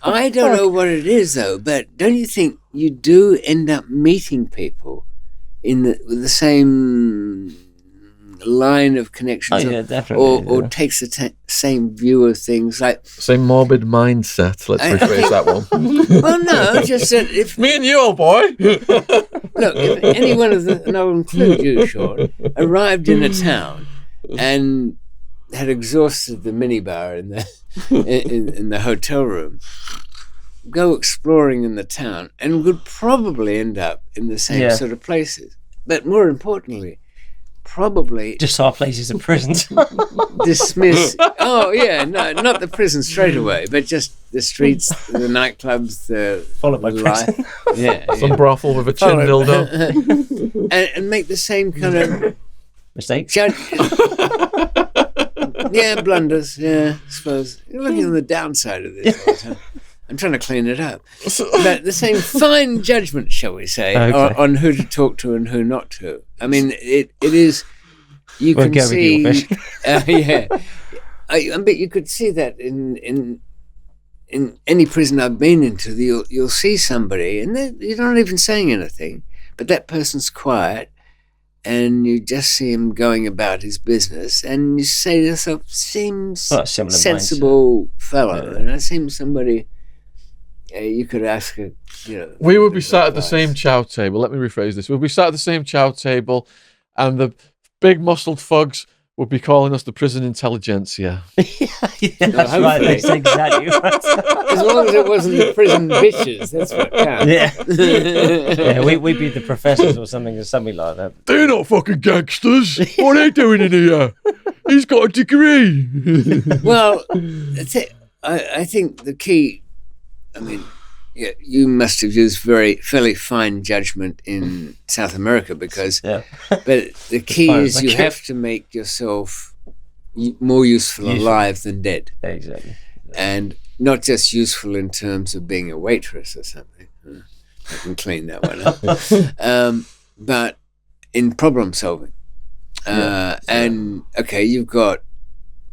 I don't know what it is though, but don't you think you do end up meeting people with the same line of connections? Oh, yeah, definitely. Or takes the same view of things, like same morbid mindset. Let's rephrase that one. Well, no, just that if me and you, old boy. Look, if any one of and I'll include you, Shaun, arrived in a town and had exhausted the minibar in the hotel room, go exploring in the town, and would probably end up in the same sort of places. But more importantly, probably just our places of prisons. Dismiss. Oh yeah, no, not the prison straight away, but just the streets, the nightclubs, followed by prison. Some brothel with a chin dildo, and make the same kind of mistakes. Yeah, blunders. Yeah, I suppose. You're looking on the downside of this all the time. I'm trying to clean it up. But the same fine judgment, shall we say, on who to talk to and who not to. I mean, it is. You can see. Yeah, but you could see that in any prison I've been into. You'll see somebody, and you're not even saying anything, but that person's quiet. And you just see him going about his business, and you say to yourself, seems sensible fellow. And it seems somebody you could ask. We would be sat at the same chow table. Let me rephrase this. We'd be sat at the same chow table, and the big muscled thugs would be calling us the prison intelligentsia. That's right. That's exactly right. As long as it wasn't the prison bitches, that's what counts. Yeah, we'd be the professors or something like that. They're not fucking gangsters. What are they doing in here? He's got a degree. Well, that's it. I think the key, I mean, you must have used fairly fine judgment in South America because. Yeah. But the key is you have to make yourself more useful alive than dead. Exactly. And not just useful in terms of being a waitress or something. I can clean that one up. But in problem solving. And, okay, you've got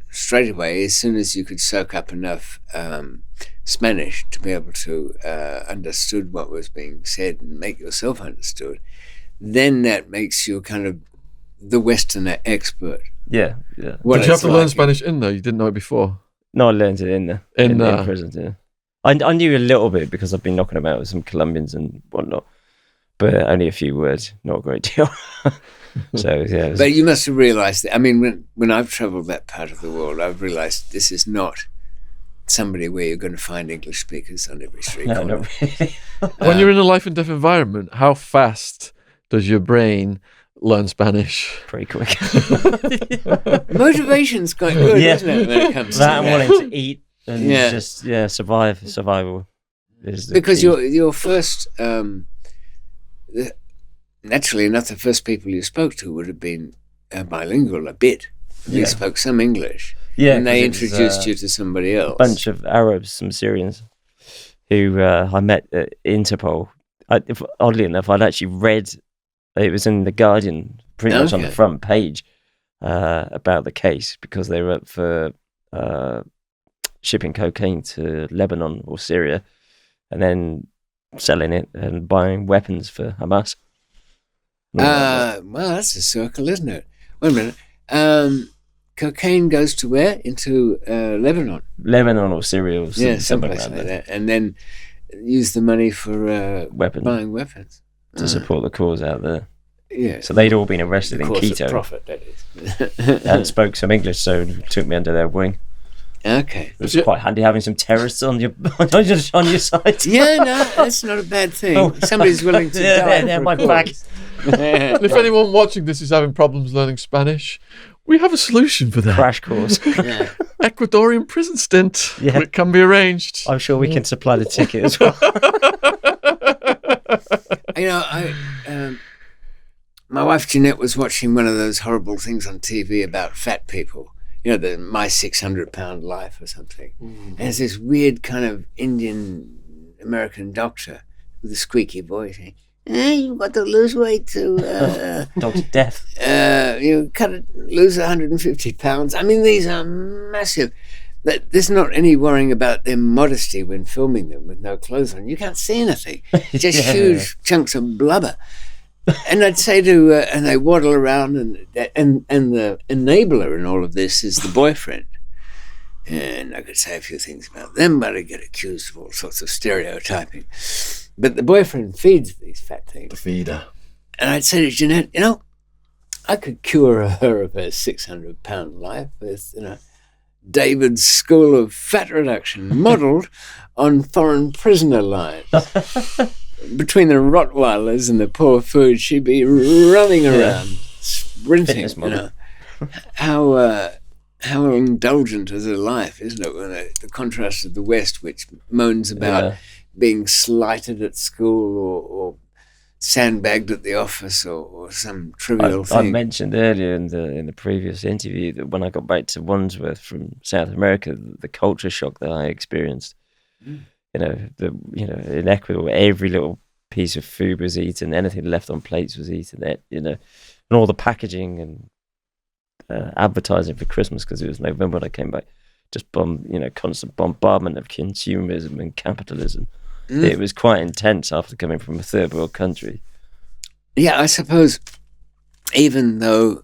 straight away, as soon as you could soak up enough Spanish to be able to understood what was being said and make yourself understood, then that makes you kind of the Westerner expert. Yeah. Did you have to learn Spanish in there? You didn't know it before? No, I learned it in there. In prison, yeah. I knew a little bit because I've been knocking about with some Colombians and whatnot, but only a few words, not a great deal. So, yeah. But you must have realised that. I mean, when I've travelled that part of the world, I've realised this is not somebody where you're going to find English speakers on every street corner. No, not really. When you're in a life and death environment, how fast does your brain learn Spanish? Pretty quick. Motivation's quite good, isn't it, when it comes to that? that? Wanting to eat and just survival. Is the because key. your first, naturally enough, the first people you spoke to would have been bilingual a bit. You spoke some English. Yeah, and they introduced you to somebody else. A bunch of Arabs, some Syrians, who I met at Interpol. Oddly enough, I'd actually read, it was in The Guardian, pretty much on the front page, about the case, because they were up for shipping cocaine to Lebanon or Syria, and then selling it and buying weapons for Hamas. Well, that's a circle, isn't it? Wait a minute. Cocaine goes to where? Into Lebanon or Syria or something like that. And then use the money for buying weapons. To support the cause out there. Yeah. So they'd all been arrested in Quito. Profit, that is. And spoke some English, so took me under their wing. Okay. It was quite handy having some terrorists on your side. Yeah, no, that's not a bad thing. Somebody's willing to die. Yeah, my back. If anyone watching this is having problems learning Spanish, we have a solution for that. Crash course. Ecuadorian prison stint. Yeah. It can be arranged. I'm sure we can supply the ticket as well. My wife Jeanette was watching one of those horrible things on TV about fat people. You know, My 600-Pound Life or something. And there's this weird kind of Indian American doctor with a squeaky voice saying, you've got to lose weight to... Dog's death. You lose 150 pounds. I mean, these are massive. There's not any worrying about their modesty when filming them with no clothes on. You can't see anything. Just huge chunks of blubber. And I'd say and they waddle around, and the enabler in all of this is the boyfriend. And I could say a few things about them, but I get accused of all sorts of stereotyping. But the boyfriend feeds these fat things. The feeder. And I'd say to Jeanette, I could cure her of her 600-pound life with, David's School of Fat Reduction, modelled on foreign prisoner lines. Between the Rottweilers and the poor food, she'd be running around, sprinting. How indulgent is her life, isn't it? When the contrast of the West, which moans about being slighted at school or sandbagged at the office or some trivial thing. I mentioned earlier in the previous interview that when I got back to Wandsworth from South America, the culture shock that I experienced. In Ecuador, every little piece of food was eaten, anything left on plates was eaten. And all the packaging and advertising for Christmas, because it was November when I came back, just constant bombardment of consumerism and capitalism. It was quite intense after coming from a third world country. Yeah, I suppose, even though,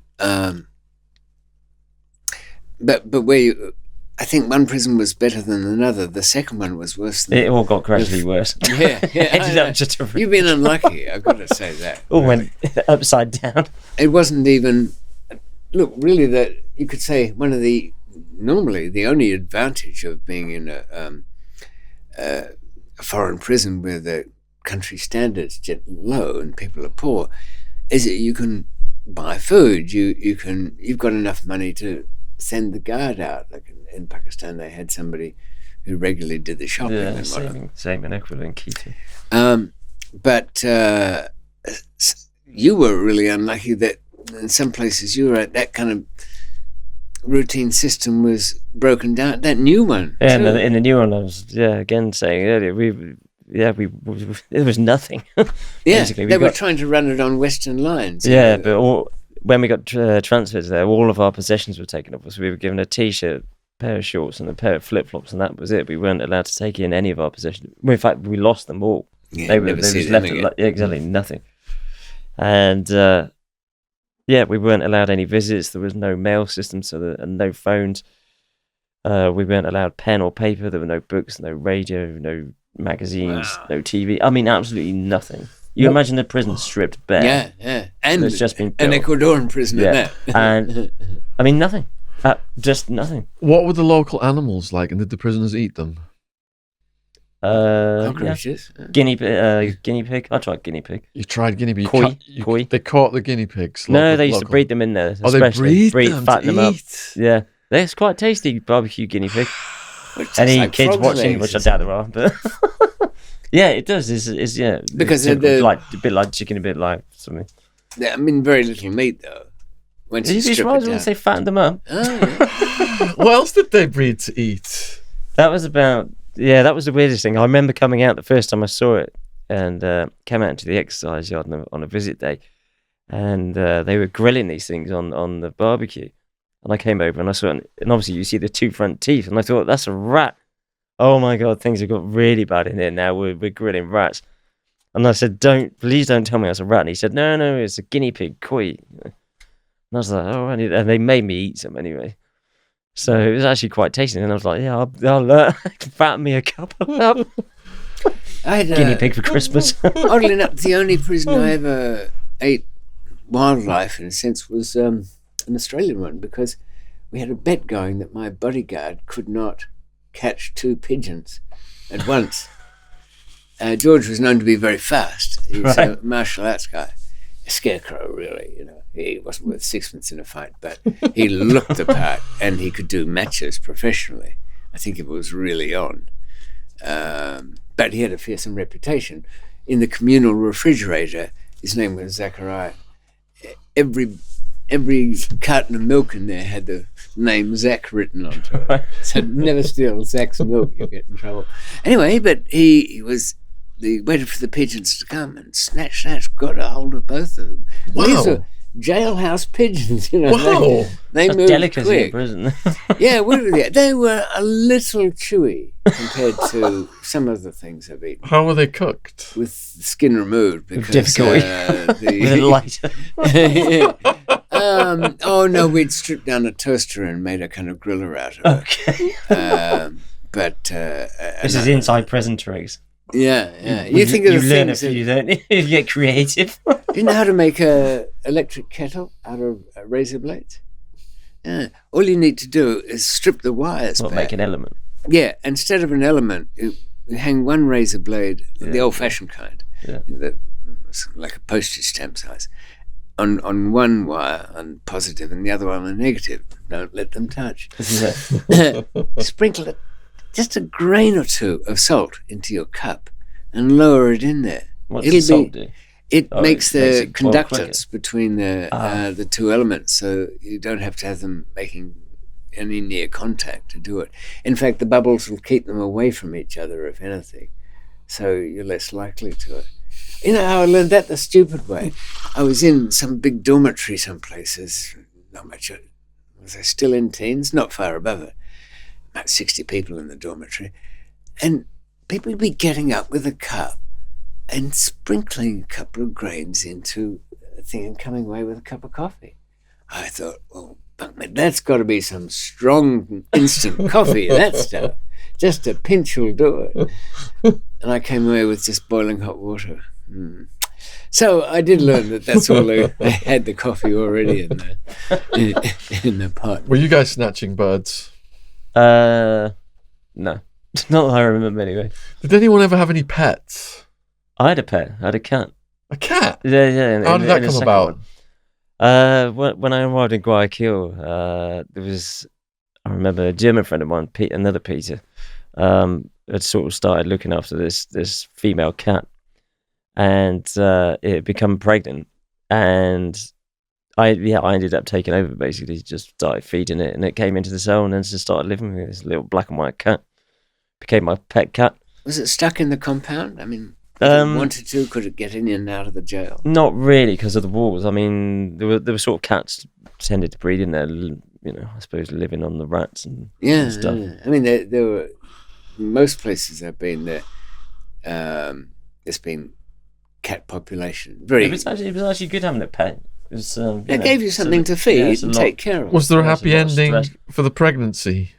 but where you. I think one prison was better than another. The second one was worse. It all got gradually worse. Yeah. Ended up just You've been unlucky, I've got to say that. All went upside down. It wasn't even... Look, really, that you could say normally the only advantage of being in a foreign prison where the country standards get low and people are poor is that you can buy food. You've got enough money to send the guard out. Like in Pakistan, they had somebody who regularly did the shopping. Yeah, and whatnot. same in Ecuador and Quito. But you were really unlucky that in some places you were at, that kind of routine system was broken down. That new one. Yeah, too. in the new one, I was again saying earlier, we there was nothing. Yeah, Basically, they were trying to run it on Western lines. Yeah, but when we got transferred there, all of our possessions were taken off us. We were given a T-shirt, pair of shorts, and a pair of flip-flops, and that was it. We weren't allowed to take in any of our possessions. In fact, we lost them all. Yeah, They never were see just them left again. exactly nothing. And we weren't allowed any visits. There was no mail system, and no phones. We weren't allowed pen or paper. There were no books, no radio, no magazines, no TV. I mean, absolutely nothing. You imagine the prison stripped bare. Yeah. And It's just been an built. Ecuadorian prisoner Yeah, there. and I mean nothing. Just nothing. What were the local animals like, and did the prisoners eat them? Yeah. Cockroaches. Guinea pig. I tried guinea pig. You tried guinea pig. Koi. They caught the guinea pigs. No, they used to local. breed them in there. Oh, they especially. breed them fatten to them up. eat. Yeah, they're quite tasty barbecue guinea pig. Which Any is like kids frog's watching, legs which I doubt there are, but yeah, it does. Is Because typical, the- like a bit like chicken, a bit like something. I mean, very little meat though. Once Did you you be strip surprised it when down. they fattened them up? Oh, yeah. What else did they breed to eat? That was that was the weirdest thing. I remember coming out the first time I saw it, and came out into the exercise yard on a visit day, and they were grilling these things on the barbecue, and I came over and I saw it, and obviously you see the two front teeth, and I thought, that's a rat. Oh my god, things have got really bad in here now. We're grilling rats, and I said, please don't tell me it's a rat. And he said, no, it's a guinea pig, koi. And I was like, oh, and they made me eat some anyway. So it was actually quite tasty, and I was like, yeah, I'll fatten me a couple up. I had Guinea pig for Christmas. Oddly enough, the only prison I ever ate wildlife in a sense was an Australian one, because we had a bet going that my bodyguard could not catch 2 pigeons at once. George was known to be very fast. He was a martial arts guy. A scarecrow, really, He wasn't worth sixpence in a fight, but he looked the part, and he could do matches professionally. I think it was really on. But he had a fearsome reputation. In the communal refrigerator, his name was Zachariah. Every carton of milk in there had the name Zach written onto it. So never steal Zach's milk, you get in trouble. Anyway, but he waited for the pigeons to come, and snatch, got a hold of both of them. Wow. These are jailhouse pigeons, Wow. They That's moved delicacy in quick. prison. Yeah, they were a little chewy compared to some of the things I've eaten, How were they cooked? with the skin removed because difficulty. With a lighter. Oh no, we'd stripped down a toaster and made a kind of griller out of it. Okay. This is inside prison tricks. Yeah. You think of you the learn a things few, don't you? You get creative. Do you know how to make a electric kettle out of razor blades? Yeah. All you need to do is strip the wires Well, back. make an element. Yeah, instead of an element, you hang one razor blade, the old-fashioned kind, it's like a postage stamp size, on one wire on positive and the other one on negative. Don't let them touch. This is it. Sprinkle just a grain or two of salt into your cup and lower it in there. What's the salt do? It Oh, makes it makes the it boil conductance between the two elements, so you don't have to have them making any near contact to do it. In fact, the bubbles will keep them away from each other, if anything, so you're less likely to it. You know how I learned that the stupid way? I was in some big dormitory some places, not much, was I still in teens? Not far above it. About 60 people in the dormitory. And people would be getting up with a cup and sprinkling a couple of grains into a thing and coming away with a cup of coffee. I thought, well, that's got to be some strong instant coffee, that stuff. Just a pinch will do it. And I came away with just boiling hot water. So I did learn that that's all they had the coffee already in the pot. Were you guys snatching birds? No. Not that I remember anyway. Did anyone ever have any pets? I had a pet. I had a cat. A cat? Yeah. How did that come about? When I arrived in Guayaquil, there was, I remember a German friend of mine, another Pieter, had sort of started looking after this female cat, and it had become pregnant, and I ended up taking over, basically. Just started feeding it, and it came into the cell and then just started living with this little black and white cat. Became my pet cat. Was it stuck in the compound? I mean, if it wanted to, could it get in and out of the jail? Not really, because of the walls. I mean, there were sort of cats tended to breed in there, I suppose living on the rats and stuff. Yeah. I mean, there were, most places I've been there, there's been cat population. It was actually good having a pet. It gave you something to feed and take care of. Was there a happy ending for the pregnancy?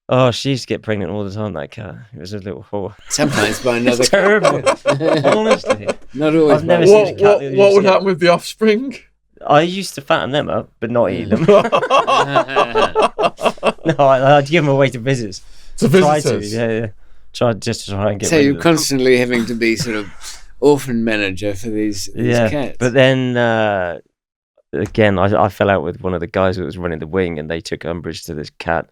Oh, she used to get pregnant all the time, that cat. It was a little whore. Sometimes by another It's terrible. Honestly. Not always. I've never seen a cat. What would happen with the offspring? I used to fatten them up, but not eat them. No, I'd give them away to visitors. To visitors? Yeah. Try and get So rid you're of them. constantly having to be sort of orphan manager for these cats. But then, again, I fell out with one of the guys that was running the wing, and they took umbrage to this cat.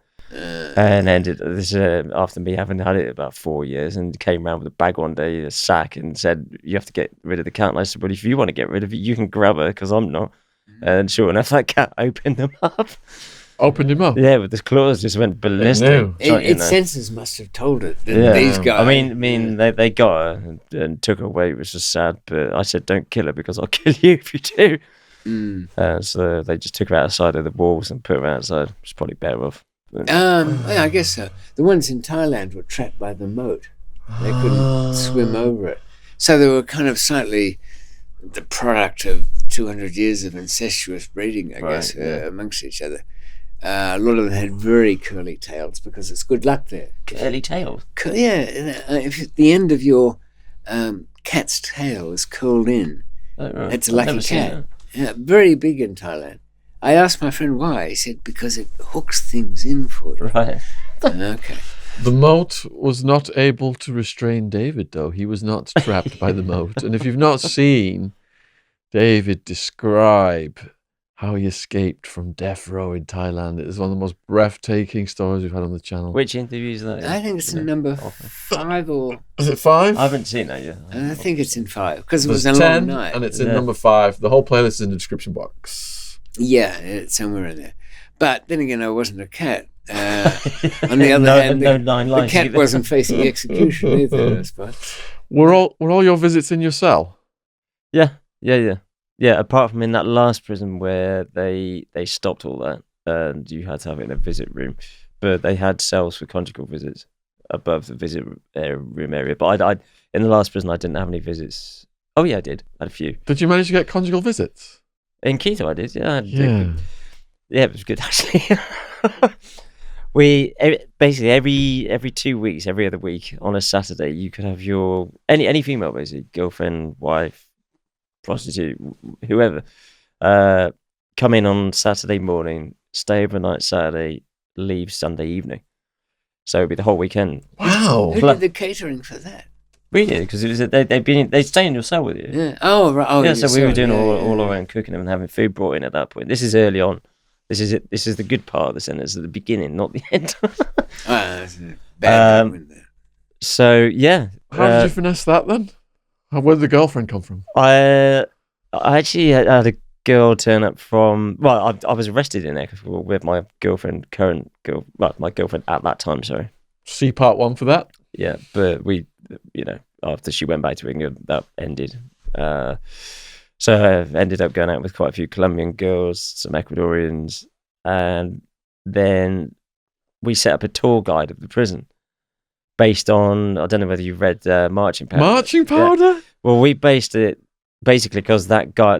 And ended this after me having had it about 4 years, and came around with a bag one day, a sack, and said, "You have to get rid of the cat." And I said, "Well, if you want to get rid of it, you can grab her, because I'm not." And sure enough, that cat opened them up. Opened him up? Yeah, with his claws just went ballistic. Its senses must have told it that these guys. I mean, they got her and took her away. It was just sad, but I said, "Don't kill her, because I'll kill you if you do." So they just took her outside of the walls and put her outside. It's probably better off. Yeah, I guess so. The ones in Thailand were trapped by the moat. They couldn't swim over it. So they were kind of slightly the product of 200 years of incestuous breeding, I guess, amongst each other. A lot of them had very curly tails because it's good luck there. Curly tails? If the end of your cat's tail is curled in, it's a lucky cat. Yeah, very big in Thailand. I asked my friend why. He said, because it hooks things in for you. Right. Okay. The moat was not able to restrain David, though. He was not trapped by the moat. And if you've not seen David describe how he escaped from death row in Thailand, it is one of the most breathtaking stories we've had on the channel. Which interview is that? I think it's in number 5 or... Is it 5? I haven't seen that yet. I think it's in 5, because it was There's a 10, long night. and it's in number 5. The whole playlist is in the description box. Yeah, it's somewhere in there. But then again, I wasn't a cat. On the other hand, the cat either. wasn't facing execution either, I suppose. Were all your visits in your cell? Yeah. Apart from in that last prison where they stopped all that, and you had to have it in a visit room, but they had cells for conjugal visits above the visit room area. But I in the last prison, I didn't have any visits. Oh yeah, I did. I had a few. Did you manage to get conjugal visits? In Quito, I did. Yeah, it was good actually. We basically every 2 weeks, every other week on a Saturday, you could have your any female, basically girlfriend, wife, prostitute, whoever, come in on Saturday morning, stay overnight Saturday, leave Sunday evening. So it'd be the whole weekend. Wow! Who did the catering for that? We did, because it was they stay in your cell with you. Yeah. Oh right. Oh, yeah. So we were doing all all our own cooking and having food brought in at that point. This is early on. This is it. This is the good part of the sentence, at the beginning, not the end. That's a bad there. So yeah. How did you finesse that then? Where did the girlfriend come from? I actually had a girl turn up from. Well, I was arrested in Ecuador with my girlfriend, my girlfriend at that time. Sorry. See part 1 for that. Yeah, but we, after she went back to England, that ended. So I ended up going out with quite a few Colombian girls, some Ecuadorians, and then we set up a tour guide of the prison based on, I don't know whether you've read Marching Powder. Marching Powder? Yeah. Well, we based it basically because that guy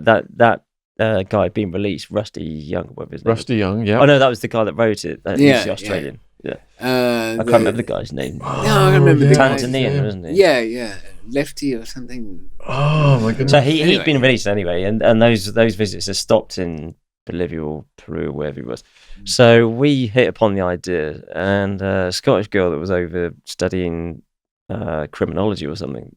had been released, Rusty Young, whatever his name was. Rusty Young, yeah. Oh no, that was the guy that wrote it. He's the Australian. Yeah. I can't remember the guy's name. No, I remember the guy's name. Tanzanian, wasn't he? Yeah. Lefty or something. Oh my goodness. So he'd been released anyway, and those visits are stopped in Bolivia or Peru or wherever he was. So we hit upon the idea, and a Scottish girl that was over studying criminology or something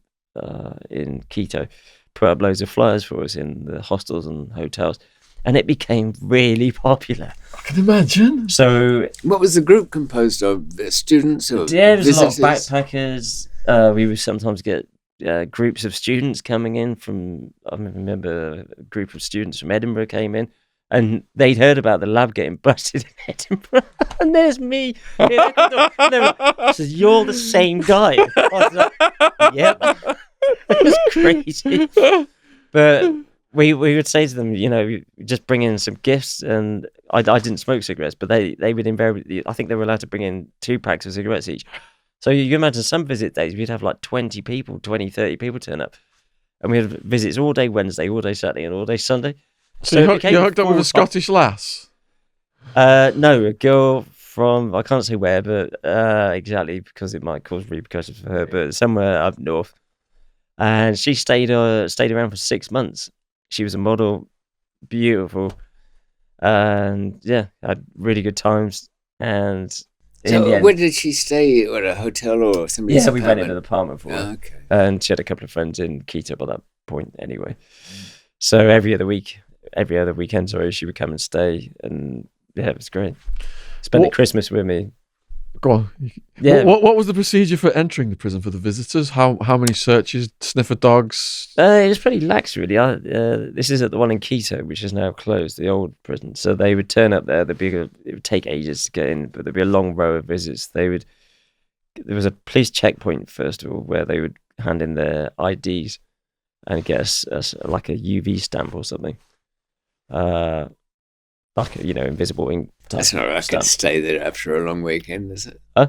in Quito put up loads of flyers for us in the hostels and hotels. and it became really popular. I can imagine. So What was the group composed of? Students or there was a lot of visitors? backpackers. We would sometimes get groups of students coming in from. I remember a group of students from Edinburgh came in, and they'd heard about the lab getting busted in Edinburgh, and there's me. And they were like, so you're the same guy. I was like, yep. It was crazy. But we would say to them, just bring in some gifts, and I didn't smoke cigarettes, but they would invariably. I think they were allowed to bring in 2 packs of cigarettes each. So you can imagine some visit days, we'd have like 20 people, 20, 30 people turn up. And we had visits all day Wednesday, all day Saturday, and all day Sunday. So you hooked up with a Scottish lass? No, a girl from, I can't say where, but exactly, because it might cause repercussions for her, but somewhere up north. And she stayed around for 6 months. She was a model, beautiful. And yeah, had really good times. And in the end, where did she stay? At a hotel or somebody's yeah, we apartment? rented an apartment for her. Oh, okay. And she had a couple of friends in Quito by that point anyway. So every other weekend, she would come and stay, and yeah, it was great. Spent the Christmas with me. Go on. Yeah. What was the procedure for entering the prison for the visitors? How many searches? Sniffer dogs? It was pretty lax, really. This is at the one in Quito, which is now closed, the old prison. So they would turn up there. It would take ages to get in, but there'd be a long row of visits. There was a police checkpoint first of all, where they would hand in their IDs and get like a UV stamp or something, like invisible ink. That's not right. I could stay there after a long weekend, is it? Huh?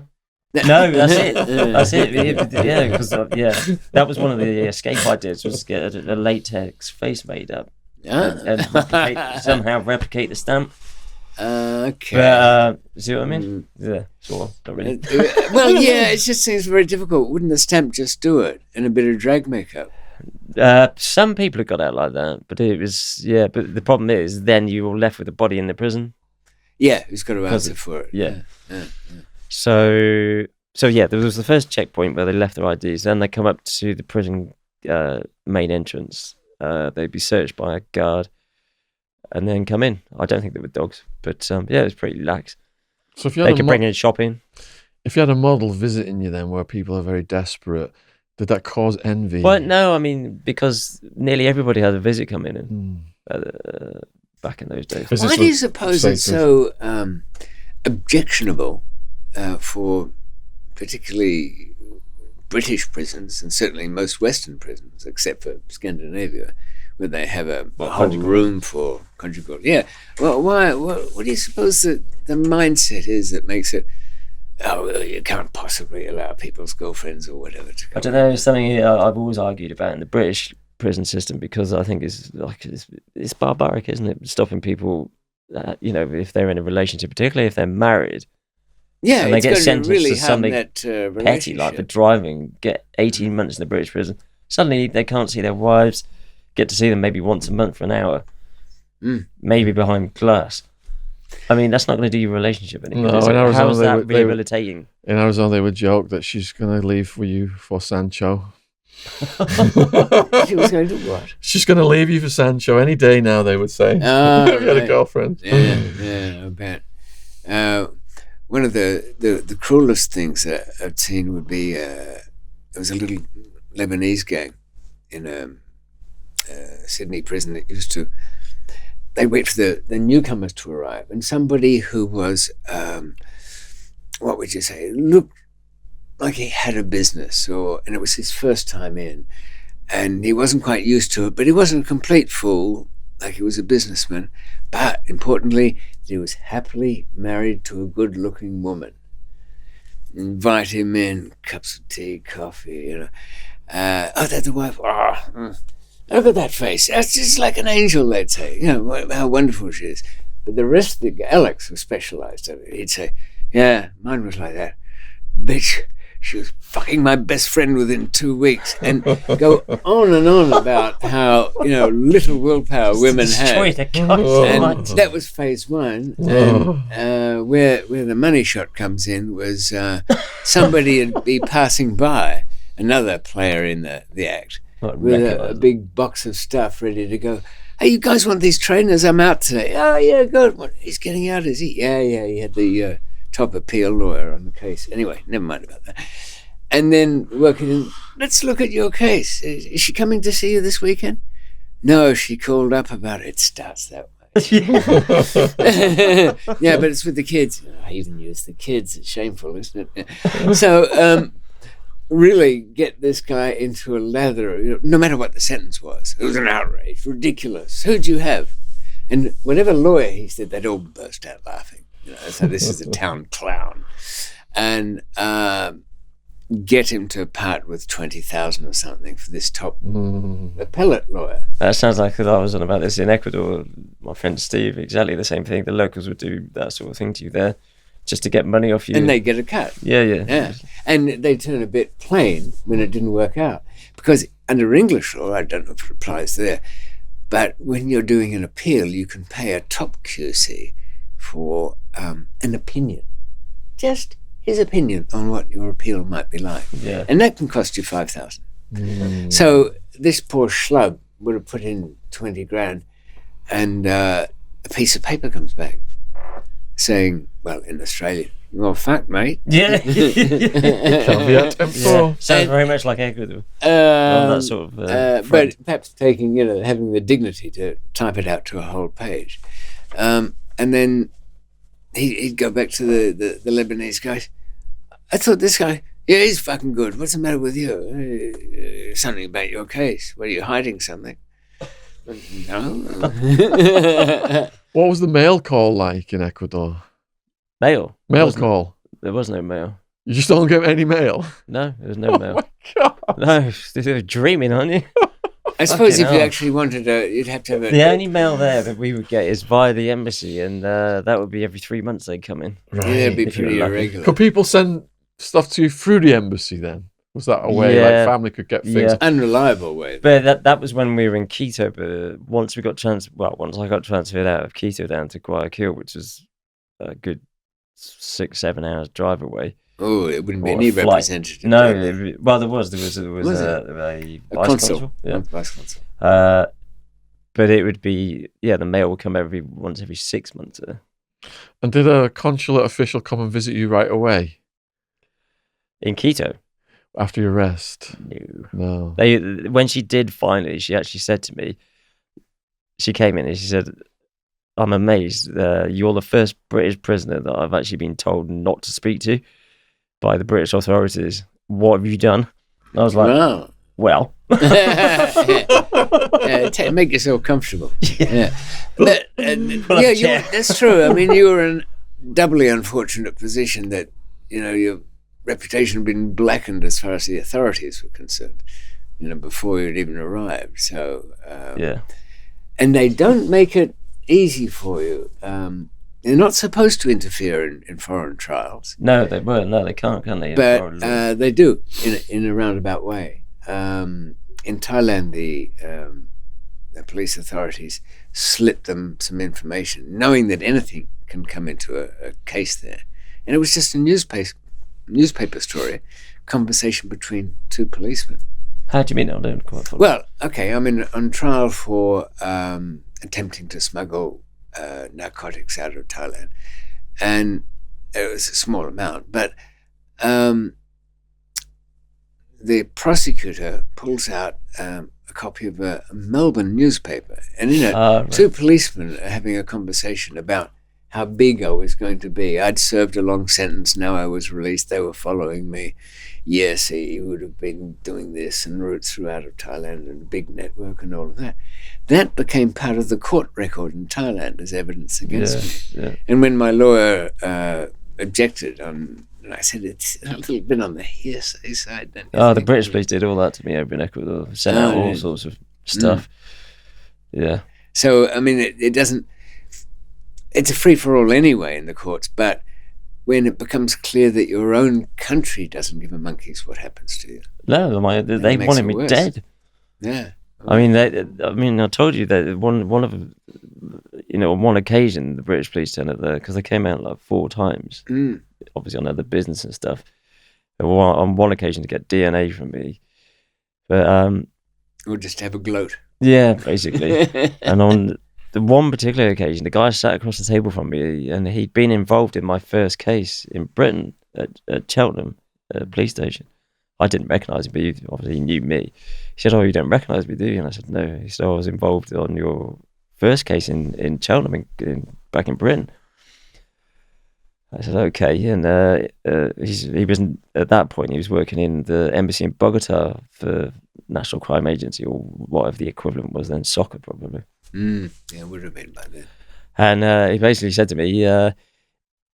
No, that's it. That's it. Yeah, because that was one of the escape ideas, was get a latex face made up and somehow replicate the stamp. Okay. But, see what I mean? Yeah, sort of. Not really. Well, yeah, it just seems very difficult. Wouldn't the stamp just do it and a bit of drag makeup? Some people have got out like that, but it was But the problem is, then you're left with the body in the prison. Yeah, who's got to answer for it? Yeah. So there was the first checkpoint where they left their IDs. Then they come up to the prison main entrance. They'd be searched by a guard, and then come in. I don't think they were dogs, but it was pretty lax. So if you they could bring in shopping. If you had a model visiting you, then where people are very desperate, did that cause envy? Well, no, I mean, because nearly everybody had a visit coming in back in those days. Why do you suppose it's so objectionable for particularly British prisons, and certainly most Western prisons, except for Scandinavia, where they have a whole room for conjugal? Yeah. Well, why? What do you suppose the mindset is that makes it? Oh, well, you can't possibly allow people's girlfriends or whatever to come. I don't know. It's something I've always argued about in the British prison system, because I think it's barbaric, isn't it? Stopping people, if they're in a relationship, particularly if they're married. Yeah, and they get sentenced really to something petty, like for driving, get 18 months in the British prison. Suddenly they can't see their wives, get to see them maybe once a month for an hour, maybe behind glass. I mean, that's not going to do your relationship any good. No, how is that rehabilitating? In Arizona, they would joke that she's going to leave for you for Sancho. She was going to do what? She's going to leave you for Sancho any day now, they would say. If you had a girlfriend. Yeah, I bet. One of the cruelest things that I've seen would be there was a little Lebanese gang in a Sydney prison that used to. They wait for the newcomers to arrive, and somebody who was, what would you say, looked like he had a business, and it was his first time in, and he wasn't quite used to it, but he wasn't a complete fool, like he was a businessman, but importantly, he was happily married to a good-looking woman. Invite him in, cups of tea, coffee, that's the wife. Look at that face. That's just like an angel, they'd say. How wonderful she is. But the rest of Alex was specialised. He'd say, yeah, mine was like that. Bitch, she was fucking my best friend within 2 weeks. And go on and on about how, little willpower women have. And that was phase one. And where the money shot comes in was somebody would be passing by, another player in the act, with a big box of stuff ready to go. Hey, you guys want these trainers? I'm out today. Oh, yeah, good. What, he's getting out, is he? Yeah, he had the top appeal lawyer on the case. Anyway, never mind about that. And then working in, let's look at your case. Is she coming to see you this weekend? No, she called up about it. It starts that way. Yeah, but it's with the kids. I even use the kids. It's shameful, isn't it? Yeah. So, really get this guy into a lather, no matter what the sentence was. It was an outrage, ridiculous. Who'd you have? And whenever lawyer he said, they'd all burst out laughing. So this is a town clown. And get him to part with 20,000 or something for this top appellate lawyer. That sounds like I was on about this in Ecuador. My friend Steve, exactly the same thing. The locals would do that sort of thing to you there, just to get money off you. And they get a cut. Yeah. And they turn a bit plain when it didn't work out. Because under English law, I don't know if it applies there, but when you're doing an appeal, you can pay a top QC for an opinion. Just his opinion on what your appeal might be like. Yeah. And that can cost you 5,000. So this poor schlub would have put in 20 grand and a piece of paper comes back saying, well, in Australia, well, fuck, mate. Yeah. Caveat emptor. Sounds very much like Ecuador. On that sort of but perhaps taking, having the dignity to type it out to a whole page. And then he'd go back to the Lebanese guys. I thought this guy, yeah, he's fucking good. What's the matter with you? Something about your case. What, are you hiding something? No. What was the mail call like in Ecuador? Mail Call. There was no mail. You just don't get any mail? No, there was no mail. Oh my God. No, you're dreaming, aren't you? I suppose Fucking if you hell. actually wanted you'd have to have a... The only mail there that we would get is via the embassy, and that would be every 3 months they'd come in. Yeah, it'd be If you were pretty lucky. irregular. Could people send stuff to you through the embassy then? Was that a way like family could get things? Yeah. Unreliable way. But that was when we were in Quito. But once I got transferred out of Quito down to Guayaquil, which was a good 6-7 hours drive away. Oh, it wouldn't be Or any a flight. representative. No, well, there was Was a it? vice consul. Yeah. Vice consul. But it would be the mail would come once every 6 months. And did a consulate official come and visit you right away In Quito. after your arrest? No. No. When she did finally, she actually said to me, she came in and she said, I'm amazed. You're the first British prisoner that I've actually been told not to speak to by the British authorities. What have you done? And I was like, Wow. well. Make yourself comfortable. Yeah. But, that's true. I mean, you were in a doubly unfortunate position that, your reputation had been blackened as far as the authorities were concerned, before you'd even arrived. So, and they don't make it easy for you. They're not supposed to interfere in foreign trials. No, they weren't. No, they can't, can they? But they do in a roundabout way. In Thailand, the police authorities slipped them some information, knowing that anything can come into a case there. And it was just a newspaper story, conversation between two policemen. How do you mean? I don't quite follow. Well, okay, I'm on trial for attempting to smuggle narcotics out of Thailand. And it was a small amount, but the prosecutor pulls out a copy of a Melbourne newspaper, and in it, two policemen are having a conversation about how big I was going to be. I'd served a long sentence, now I was released, they were following me. Yes, he would have been doing this and routes throughout of Thailand and a big network and all of that. That became part of the court record in Thailand as evidence against me. Yeah. And when my lawyer objected and I said, it's a little bit on the hearsay side. The British police did all that to me over in Ecuador. Sent out all sorts of stuff. Yeah. So, I mean, it doesn't... It's a free-for-all anyway in the courts, but when it becomes clear that your own country doesn't give a monkey's what happens to you. No, they wanted me dead. Yeah. I mean, I told you that on one occasion, the British police turned up there because they came out like 4 times, obviously on other business and stuff. On one occasion to get DNA from me, but or just to have a gloat. Yeah, basically. And on the one particular occasion, the guy sat across the table from me, and he'd been involved in my first case in Britain at Cheltenham police station. I didn't recognise him, but he obviously knew me. He said, "Oh, you don't recognise me, do you?" And I said, "No." He said, "I was involved on your first case in Cheltenham back in Britain." I said, "Okay." And he wasn't at that point. He was working in the embassy in Bogota for National Crime Agency, or whatever the equivalent was then, soccer probably. Yeah, it would have been by then. And he basically said to me,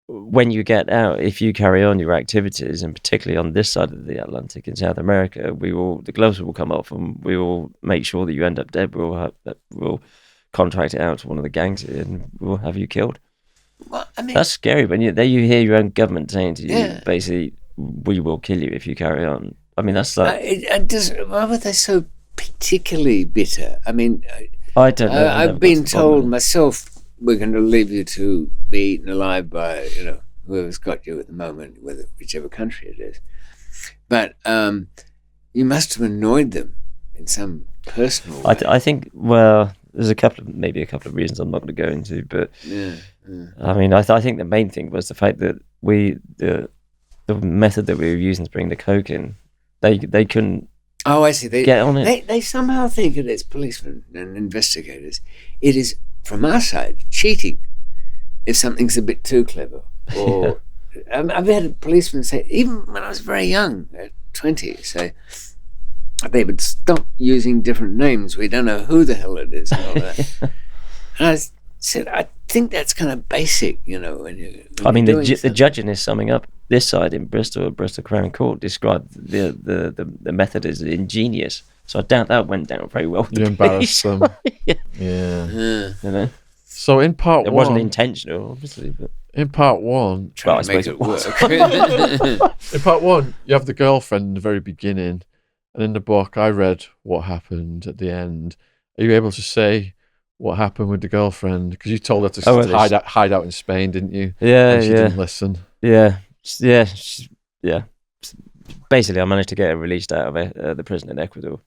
when you get out, if you carry on your activities, and particularly on this side of the Atlantic in South America, the gloves will come off, and we will make sure that you end up dead. We'll contract it out to one of the gangs, and we'll have you killed. Well, I mean, That's scary when you hear your own government saying to you, Yeah. basically, we will kill you if you carry on. I mean, that's like, why were they so particularly bitter? I mean, I don't know. I've been told myself, we're going to leave you to be eaten alive by, whoever's got you at the moment, whichever country it is. But you must have annoyed them in some personal way. I think, well, there's maybe a couple of reasons I'm not going to go into, but Yeah. I mean, I think the main thing was the fact that the method that we were using to bring the coke in, they couldn't Oh, I see. get on it. They somehow think it is policemen and investigators. It is, from our side, cheating if something's a bit too clever. Or I've had a policeman say, even when I was very young, at 20, say they would stop using different names. We don't know who the hell it is and all that. And I said, I think that's kind of basic, when you. I mean, the judge in his summing up this side in Bristol Crown Court described the method as ingenious. So I doubt that went down very well. You embarrassed them. Yeah. Yeah. You know, So in part it one, wasn't intentional, obviously. But in part one, well, I to make suppose it it was. work. in part one, you have the girlfriend in the very beginning, and in the book, I read what happened at the end. Are you able to say what happened with the girlfriend? Because you told her to hide out in Spain, didn't you? Yeah, And she didn't listen. yeah. Basically, I managed to get her released out of the prison in Ecuador.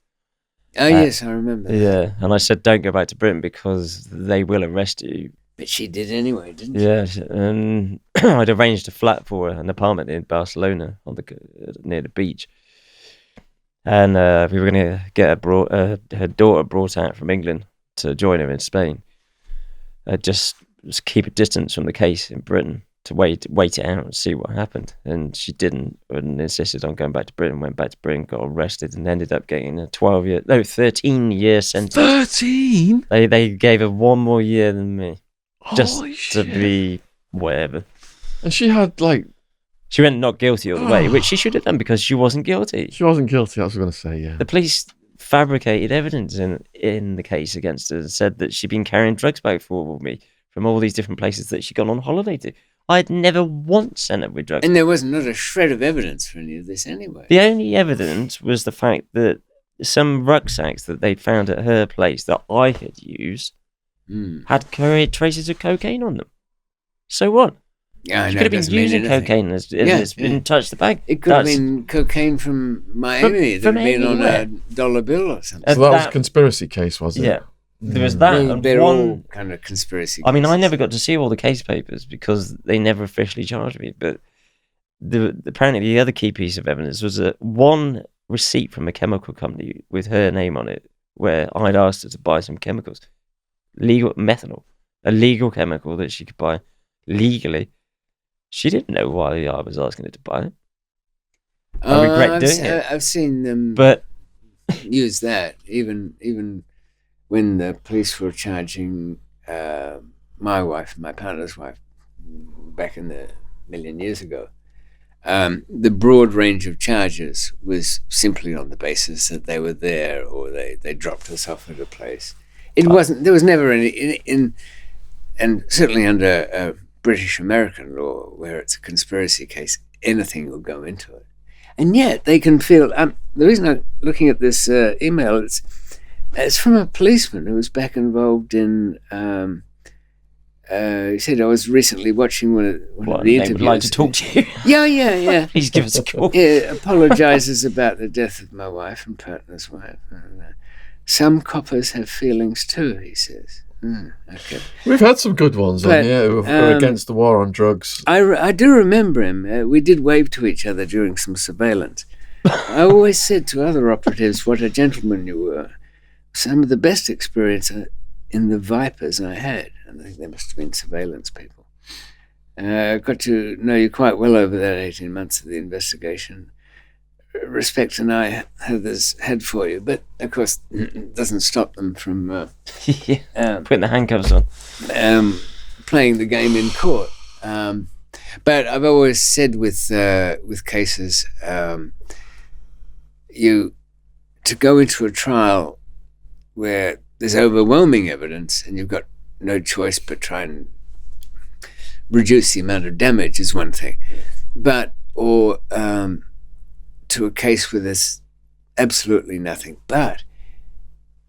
Oh, yes, I remember. Yeah, and I said, don't go back to Britain because they will arrest you. But she did anyway, didn't she? Yeah, and I'd arranged a flat for her, an apartment in Barcelona near the beach. And we were going to get her daughter brought out from England to join her in Spain. Just keep a distance from the case in Britain to wait it out and see what happened. And she didn't, and insisted on going back to Britain. Went back to Britain, got arrested, and ended up getting a 13-year sentence. 13? They gave her one more year than me, just Holy to shit. be whatever. And she had She went not guilty all the way, which she should have done because she wasn't guilty. she wasn't guilty. I was going to say, yeah. The police fabricated evidence in the case against her and said that she'd been carrying drugs back for me from all these different places that she'd gone on holiday to. I'd never once sent her with drugs. And there was not a shred of evidence for any of this anyway. The only evidence was the fact that some rucksacks that they'd found at her place that I had used had carried traces of cocaine on them. So what? Yeah, I She know, could have it been doesn't mean using anything. cocaine and it's been touched the bag. It could have been cocaine from Miami that from had been on anywhere. a dollar bill or something. So that was that- a conspiracy case, was it? Yeah. There was that Well, and they're all one. kind of conspiracy. I mean, I cases. never got to see all the case papers because they never officially charged me. But apparently, the other key piece of evidence was one receipt from a chemical company with her name on it, where I'd asked her to buy some chemicals, legal methanol, a legal chemical that she could buy legally. She didn't know why I was asking her to buy it. I regret doing it. I've seen them But use that, even when the police were charging my wife, my partner's wife, back in the million years ago. The broad range of charges was simply on the basis that they were there or they dropped us off at a place. It wasn't. There was never any and certainly under British American law, where it's a conspiracy case, anything will go into it. And yet they can feel. The reason I'm looking at this email, it's from a policeman who was back involved in. He said, I was recently watching one of the they interviews. would like to talk to you. Yeah. Please give us a call. Yeah, apologises about the death of my wife and partner's wife. some coppers have feelings too, he says. Okay. We've had some good ones on here who are against the war on drugs. I do remember him. We did wave to each other during some surveillance. I always said to other operatives what a gentleman you were. Some of the best experience in the Vipers I had, and I think they must have been surveillance people. I got to know you quite well over that 18 months of the investigation. Respect and I had for you, but of course it doesn't stop them from putting the handcuffs on, playing the game in court. But I've always said with cases, to go into a trial where there's overwhelming evidence and you've got no choice but try and reduce the amount of damage is one thing, or to a case where there's absolutely nothing. But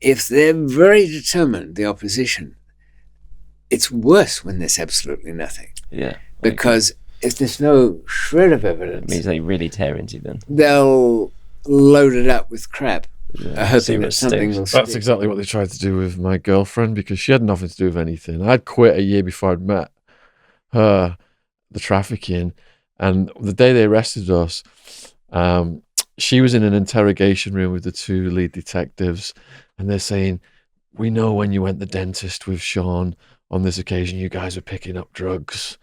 if they're very determined, the opposition, it's worse when there's absolutely nothing. Yeah. Because if there's no shred of evidence, it means they really tear into them. They'll load it up with crap, hoping See that what something sticks. will stick. That's exactly what they tried to do with my girlfriend, because she had nothing to do with anything. I'd quit a year before I'd met her, the trafficking, and the day they arrested us, she was in an interrogation room with the two lead detectives, and they're saying, "We know when you went to the dentist with Shaun. On this occasion, you guys are picking up drugs.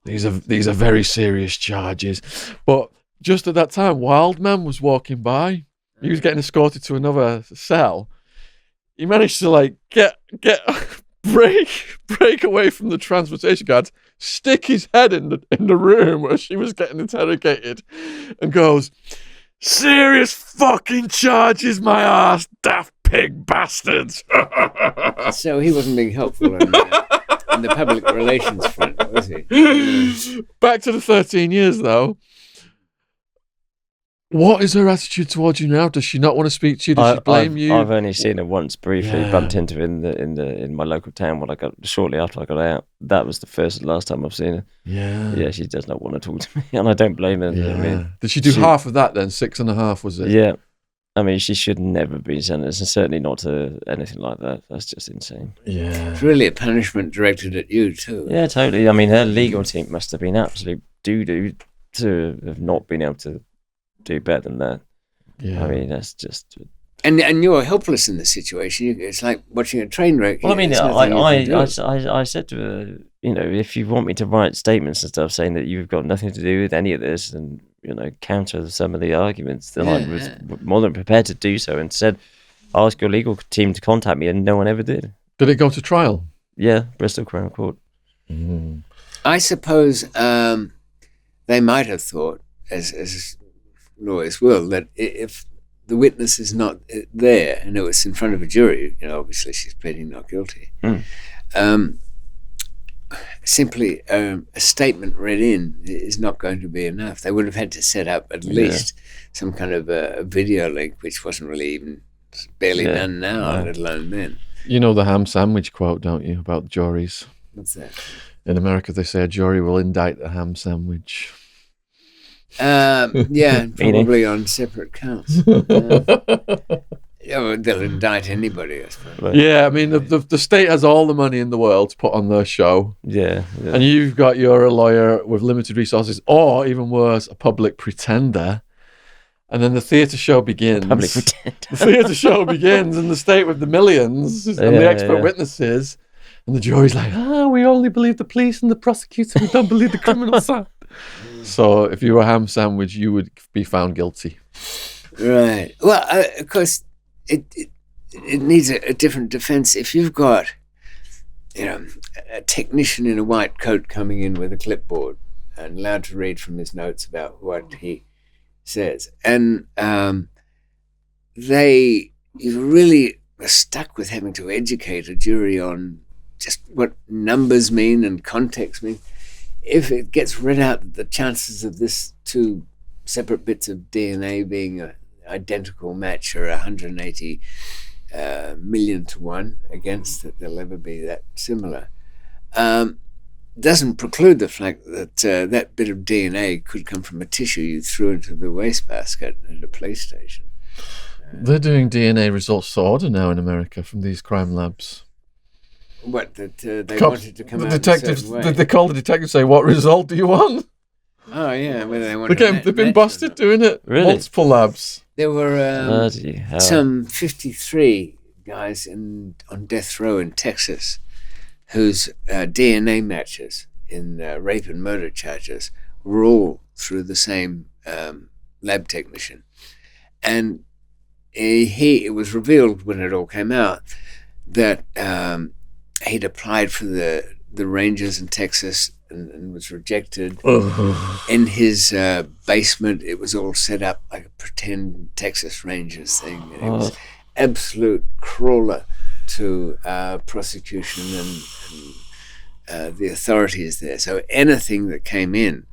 These are very serious charges." But just at that time, Wildman was walking by. He was getting escorted to another cell. He managed to break away from the transportation guards, stick his head in the room where she was getting interrogated, and goes, "Serious fucking charges, my ass, daft pig bastards." So he wasn't being helpful on the public relations front, was he? Back to the 13 years, though. What is her attitude towards you now? Does she not want to speak to you? Does she blame you? I've only seen her once briefly. Bumped into her in my local town when I got shortly after I got out. That was the first and last time I've seen her. Yeah, she does not want to talk to me, and I don't blame her. Yeah. I mean, did she do half of that then? 6.5 was it? Yeah, I mean, she should never be sentenced, and certainly not to anything like that. That's just insane. Yeah, it's really a punishment directed at you too. Yeah, totally. I mean, her legal team must have been absolute doo-doo to have not been able to do better than that. Yeah, I mean, that's just. And you're helpless in this situation. It's like watching a train wreck. Well, I mean, I said to her, if you want me to write statements and stuff saying that you've got nothing to do with any of this, and counter some of the arguments, then I was more than prepared to do so, and said, ask your legal team to contact me, and no one ever did. Did it go to trial? Yeah, Bristol Crown Court. I suppose they might have thought, as lawyers will, that if the witness is not there and it was in front of a jury, obviously she's pleading not guilty, simply a statement read in is not going to be enough. They would have had to set up at least some kind of a video link, which wasn't really even barely done now, let alone then. You know the ham sandwich quote, don't you, about juries? What's that? In America, they say a jury will indict a ham sandwich. Probably on separate counts. They'll indict anybody, I suppose. Yeah, I mean, the state has all the money in the world to put on their show. Yeah. And you're a lawyer with limited resources, or even worse, a public pretender. And then the theatre show begins. Public pretender. The theatre show begins, and the state with the millions and the expert witnesses. And the jury's like, we only believe the police and the prosecutor. We don't believe the criminal side. So if you were a ham sandwich, you would be found guilty. Right. Well, of course, it needs a different defense. If you've got, a technician in a white coat coming in with a clipboard and allowed to read from his notes about what he says, and you really are stuck with having to educate a jury on just what numbers mean and context mean. If it gets read out that the chances of this two separate bits of DNA being an identical match are 180 million to 1 against that they'll ever be that similar, doesn't preclude the fact that that bit of DNA could come from a tissue you threw into the wastebasket at a police station. They're doing DNA results to order now in America from these crime labs. What, that they Cops, wanted to come the out detectives, in a certain way? they call the detective, say, "What result do you want?" Oh, yeah, whether they want They've been busted doing it. Really? Multiple labs. There were Bloody hell. some 53 guys on death row in Texas whose DNA matches in rape and murder charges were all through the same lab technician. And it was revealed when it all came out that he'd applied for the Rangers in Texas and was rejected. In his basement, it was all set up like a pretend Texas Rangers thing. And it was absolute crawler to prosecution and the authorities there. So anything that came in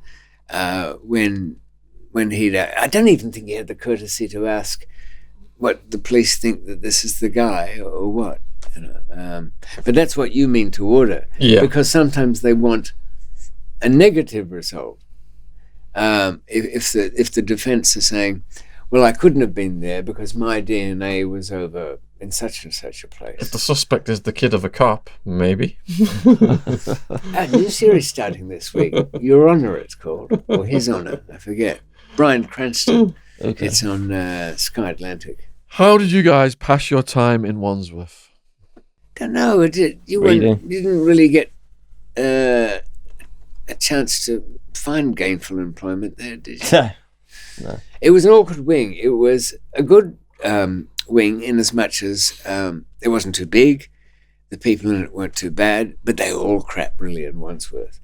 when he'd... I don't even think he had the courtesy to ask what the police think, that this is the guy or what. You know, but that's what you mean to order. Yeah. Because sometimes they want a negative result. If the defense is saying, well, I couldn't have been there because my DNA was over in such and such a place. If the suspect is the kid of a cop, maybe. A new series starting this week. Your Honour, it's called, or His Honour, I forget. Bryan Cranston. Okay. It's on Sky Atlantic. How did you guys pass your time in Wandsworth? Don't know. You didn't really get a chance to find gainful employment there, did you? No. It was an awkward wing. It was a good wing in as much as it wasn't too big, the people in it weren't too bad, but they were all crap really in Wandsworth.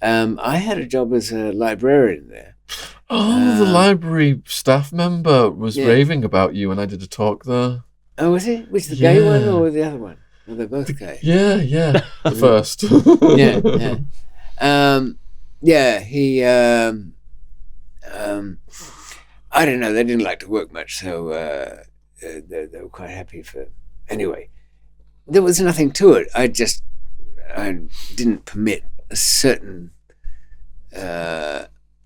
I had a job as a librarian there. Oh, the library staff member was raving about you when I did a talk there. Oh, was he? Was the gay one or the other one? Well, they're both gay. Yeah. The first. He... I don't know, they didn't like to work much, so they were quite happy for... Anyway, there was nothing to it. I didn't permit a certain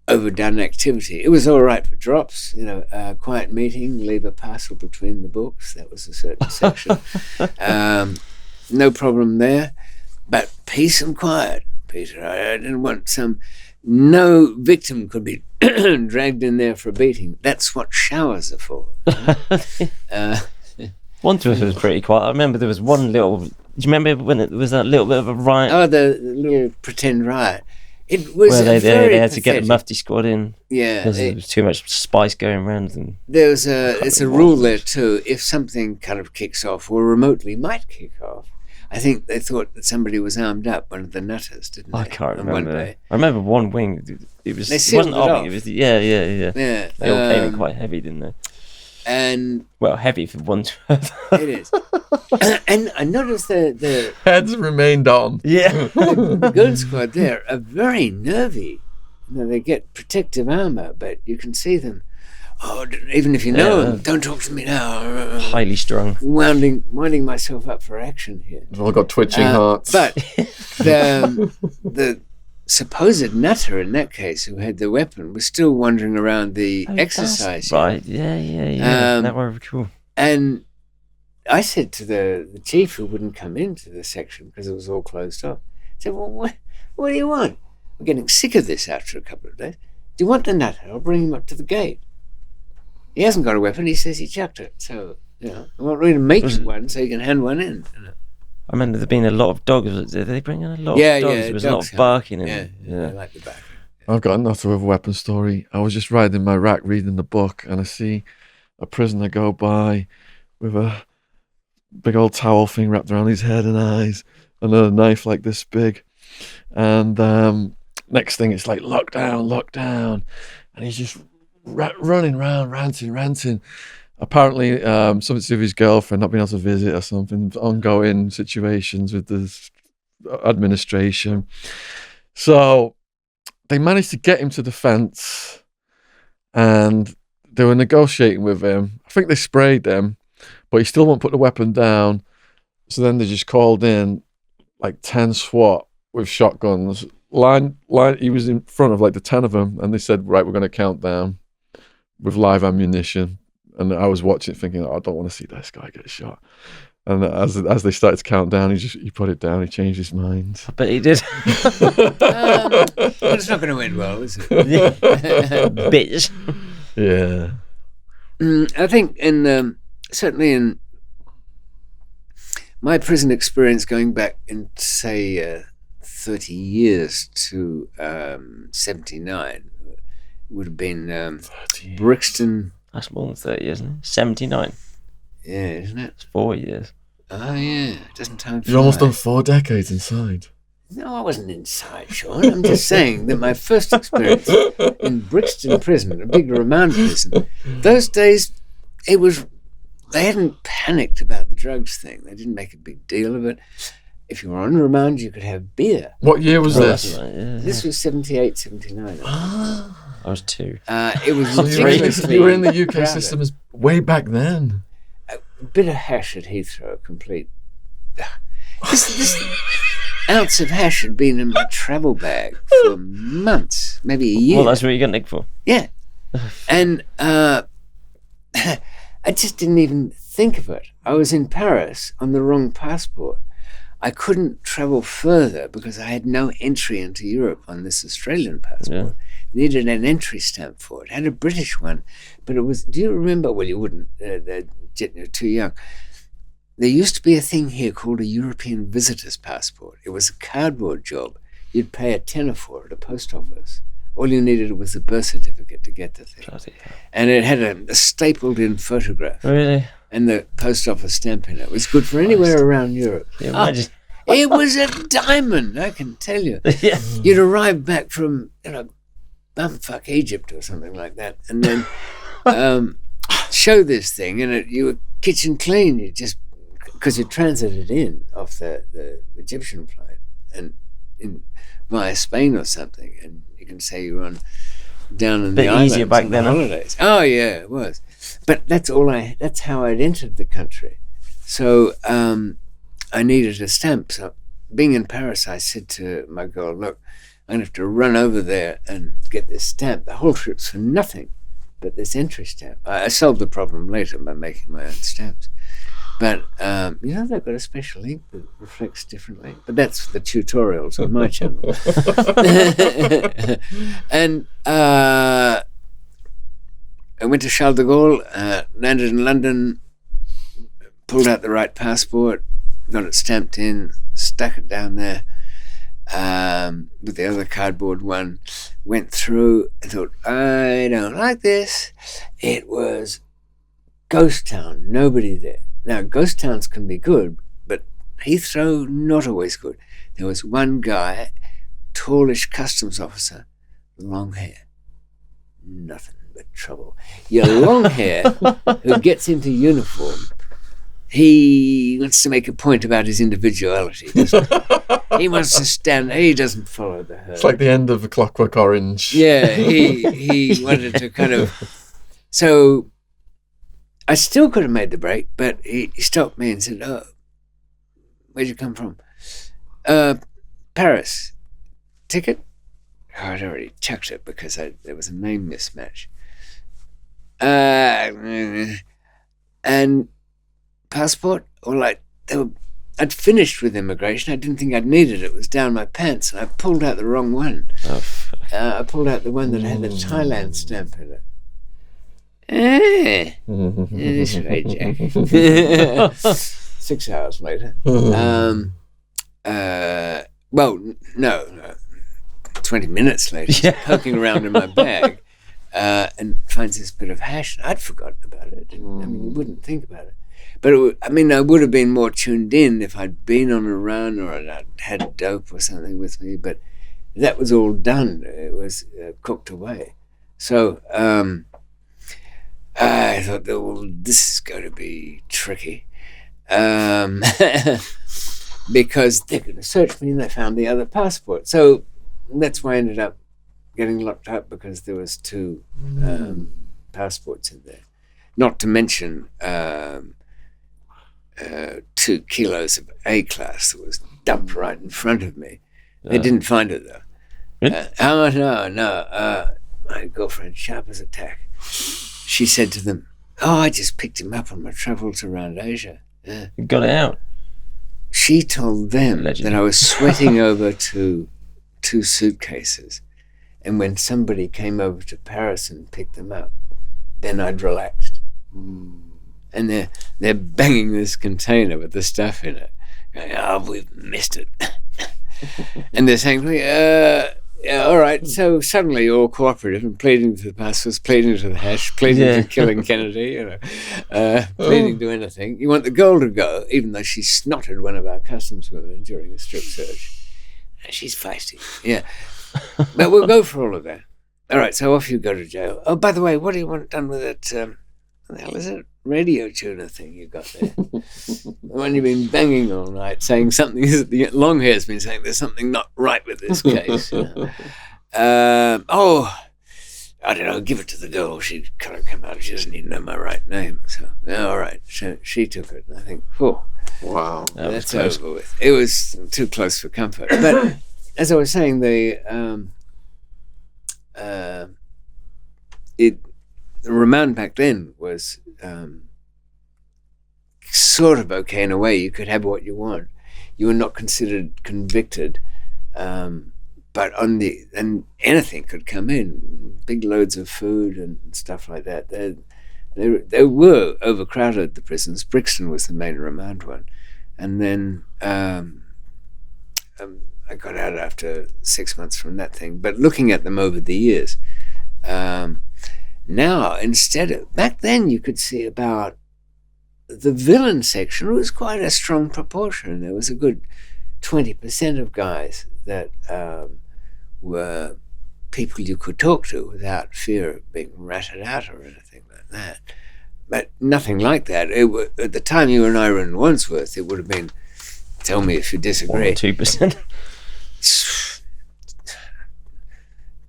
overdone activity. It was all right for drops, quiet meeting, leave a parcel between the books. That was a certain section. No problem there. But peace and quiet, Peter. I didn't want no victim could be dragged in there for a beating. That's what showers are for. Wandsworth was pretty quiet. I remember there was one little... Do you remember when it was that little bit of a riot? Oh, the little pretend riot. It was where they had to get pathetic. the Mufti squad in. Yeah. Because there was too much spice going around. And It's a rule there too. If something kind of kicks off or remotely might kick off, I think they thought that somebody was armed up, one of the nutters, didn't they? I can't on remember. One day. I remember one wing. It sealed wasn't it army. off. It was yeah. Yeah. They all came in quite heavy, didn't they? And Well, heavy for Wandsworth. it is. And I noticed the Heads remained on. Yeah. gun squad there are very nervy. They get protective armor, but you can see them. Oh, even if you know them, don't talk to me now. Highly strung. Winding myself up for action here. They've all got twitching hearts. But the supposed nutter in that case, who had the weapon, was still wandering around the exercise. Right. Yeah. That were cool. And I said to the chief, who wouldn't come into the section because it was all closed off, I said, well, what do you want? We're getting sick of this after a couple of days. Do you want the nutter? I'll bring him up to the gate. He hasn't got a weapon. He says he chucked it. So, I want to make you one so you can hand one in. I remember there being a lot of dogs. Did they bring in a lot of dogs? Yeah, There was a lot of barking. Yeah, Yeah. I like the back. I've got another of a weapon story. I was just riding my rack reading the book and I see a prisoner go by with a big old towel thing wrapped around his head and eyes and a knife like this big. And next thing it's like, lock down. And he's just running around, ranting. Apparently something to do with his girlfriend not being able to visit or something, ongoing situations with the administration. So they managed to get him to the fence and they were negotiating with him. I think they sprayed him, but he still won't put the weapon down. So then they just called in like 10 SWAT with shotguns. Line, he was in front of like the 10 of them and they said, right, we're going to count down with live ammunition. And I was watching it thinking, I don't want to see this guy get shot. And as they started to count down, he put it down. He changed his mind. I bet he did. It's not going to end well, is it? Bitch. Yeah. I think certainly in my prison experience, going back in, say, 30 years to 79, would have been Brixton. That's more than 30 years, isn't it? 79. Yeah, isn't it? It's 4 years. Oh, yeah. Doesn't time fly? You've almost done 4 decades inside. No, I wasn't inside, Shaun. I'm just saying that my first experience in Brixton prison, a big remand prison, those days, they hadn't panicked about the drugs thing. They didn't make a big deal of it. If you were on remand, you could have beer. What year was this? This was 78, 79. I was 2. It was So ridiculously you were in the UK crowded. system as way back then. A bit of hash at Heathrow, complete. This ounce of hash had been in my travel bag for months, maybe a year. Well, that's what you got nicked for. Yeah. And I just didn't even think of it. I was in Paris on the wrong passport. I couldn't travel further because I had no entry into Europe on this Australian passport. Needed an entry stamp for it. Had a British one, but it was, do you remember? Well, you wouldn't. You're too young. There used to be a thing here called a European visitor's passport. It was a cardboard job. You'd pay a tenner for it at a post office. All you needed was a birth certificate to get the thing. And it had a stapled-in photograph. Really? And the post office stamp in it. It was good for anywhere around Europe. Yeah, imagine. It was a diamond, I can tell you. Yeah. You'd arrive back from, bumfuck Egypt or something like that, and then show this thing, and you were kitchen clean. You just, because you transited in off the Egyptian flight and via Spain or something, and you can say you were on down in the islands easier back on then, the huh? holidays. Oh yeah, it was. But that's how I'd entered the country. So I needed a stamp. So being in Paris, I said to my girl, look, I'm going to have to run over there and get this stamp. The whole trip's for nothing but this entry stamp. I solved the problem later by making my own stamps. But, they've got a special ink that reflects differently. But that's the tutorials on my channel. And I went to Charles de Gaulle, landed in London, pulled out the right passport, got it stamped in, stuck it down there with the other cardboard one, went through and thought, I don't like this. It was ghost town, nobody there. Now, ghost towns can be good, but Heathrow, not always good. There was one guy, tallish customs officer, long hair, nothing but trouble. Your long hair, who gets into uniform, he wants to make a point about his individuality, doesn't he? He wants to stand, he doesn't follow the herd. It's like the end of A Clockwork Orange. Yeah, he wanted to kind of... So I still could have made the break, but he stopped me and said, oh, where'd you come from? Paris. Ticket? Oh, I'd already chucked it because there was a name mismatch. And passport? I'd finished with immigration. I didn't think I'd needed it. It was down my pants, and I pulled out the wrong one. I pulled out the one that had the Thailand stamp in it. That's right, Jack. 6 hours later. No. 20 minutes later, poking around in my bag and finds this bit of hash. I'd forgotten about it. You wouldn't think about it. But I would have been more tuned in if I'd been on a run or I'd had dope or something with me. But that was all done. It was cooked away. So I thought, this is going to be tricky. Because they're going to search me and they found the other passport. So that's why I ended up getting locked up, because there was 2 passports in there. Not to mention 2 kilos of A class that was dumped right in front of me. They didn't find it though. Really? No. My girlfriend, sharp as a tack. She said to them, Oh, I just picked him up on my travels around Asia. Yeah. You got it out. She told them Allegedly. that I was sweating over to 2 suitcases, and when somebody came over to Paris and picked them up, then I'd relaxed. And they're banging this container with the stuff in it, going, "Oh, we've missed it." And they're saying to me, yeah, all right, so suddenly you're all cooperative and pleading to the passports, pleading to the hash, pleading to killing Kennedy, pleading to anything. You want the girl to go, even though she snotted one of our customs women during the strip search. She's feisty, yeah. But we'll go for all of that. All right, so off you go to jail. Oh, by the way, what do you want done with that, what the hell is it? Radio tuner thing you got there. The one you've been banging all night, saying something, the long hair's been saying there's something not right with this case. I don't know, give it to the girl. She'd kind of come out, she doesn't even know my right name. So, all right, so she took it. And I think, Wow. that's over with. It was too close for comfort. But as I was saying, the remand back then was sort of okay in a way. You could have what you want. You were not considered convicted, but and anything could come in, big loads of food and stuff like that. They were overcrowded, the prisons. Brixton was the main remand one, and then I got out after 6 months from that thing. But looking at them over the years, now, back then you could see about the villain section was quite a strong proportion. There was a good 20% of guys that were people you could talk to without fear of being ratted out or anything like that. But nothing like that. At the time you and I were in Wandsworth, it would have been, tell me if you disagree, 2%.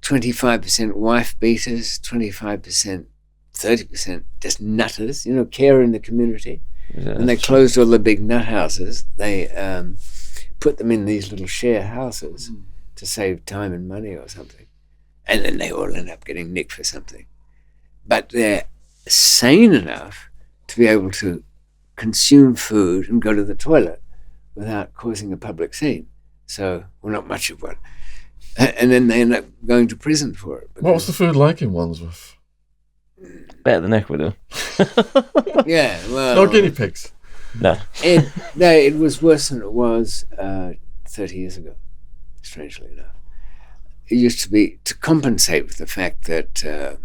25% wife beaters, 25%, 30% just nutters, care in the community. Yeah, and they closed all the big nut houses. They put them in these little share houses to save time and money or something. And then they all end up getting nicked for something. But they're sane enough to be able to consume food and go to the toilet without causing a public scene. So, well, not much of one. And then they end up going to prison for it. What was the food like in Wandsworth? Better than Ecuador. Yeah, well... No guinea pigs? No. It was worse than it was 30 years ago, strangely enough. It used to be, to compensate with the fact that, I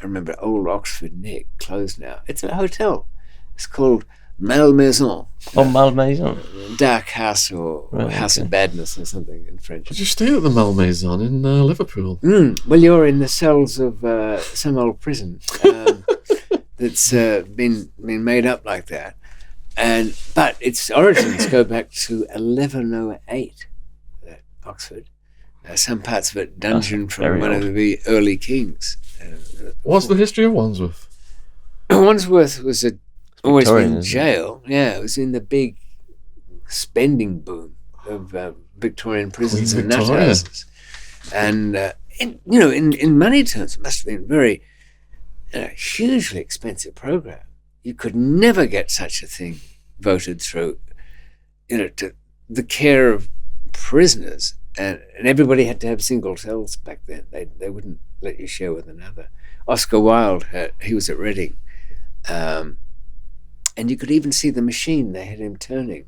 remember Old Oxford Nick closed now. It's a hotel. It's called Malmaison. Malmaison. Dark House or House of Badness or something in French. Did you stay at the Malmaison in Liverpool? Well, you're in the cells of some old prison that's been made up like that. But its origins go back to 1108 at Oxford. Some parts of it dungeon from one of the early kings. What's the history of Wandsworth? Wandsworth was always Victorian, been jail. Yeah, it was in the big spending boom of Victorian prisons Queen and nut Victoria. houses. And, in money terms, it must have been very hugely expensive program. You could never get such a thing voted through, to the care of prisoners. And everybody had to have single cells back then. They wouldn't let you share with another. Oscar Wilde, he was at Reading. And you could even see the machine they had him turning.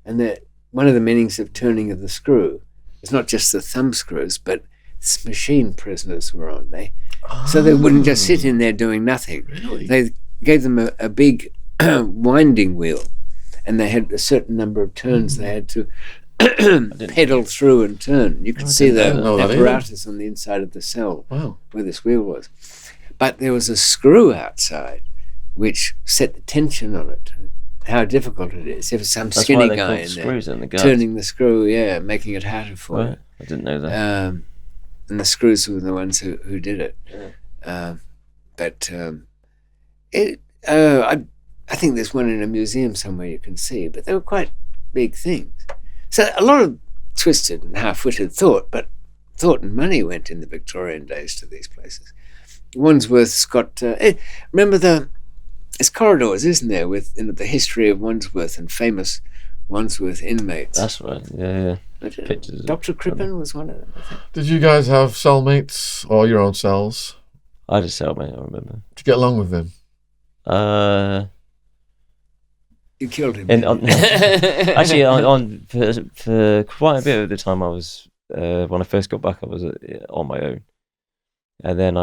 And one of the meanings of turning of the screw is not just the thumb screws, but it's machine prisoners were on. So they wouldn't just sit in there doing nothing. Really? They gave them a big winding wheel, and they had a certain number of turns they had to pedal through and turn. You could see the know that apparatus on the inside of the cell Wow. where this wheel was. But there was a screw outside which set the tension on it, how difficult it is. If some That's skinny why they guy called in there screws in the guards. turning the screw, making it harder for Right. you. I didn't know that. And the screws were the ones who did it. I think there's one in a museum somewhere you can see, but they were quite big things. So a lot of twisted and half-witted thought and money went in the Victorian days to these places. Wandsworth's got. Remember there's corridors, isn't there, with the history of Wandsworth and famous Wandsworth inmates. That's right. Yeah. Pictures. Dr. Crippen was one of them, I think. Did you guys have cellmates or your own cells? I had a cellmate, I remember. Did you get along with him? You killed him. Actually, for quite a bit of the time I was, when I first got back, I was on my own. And then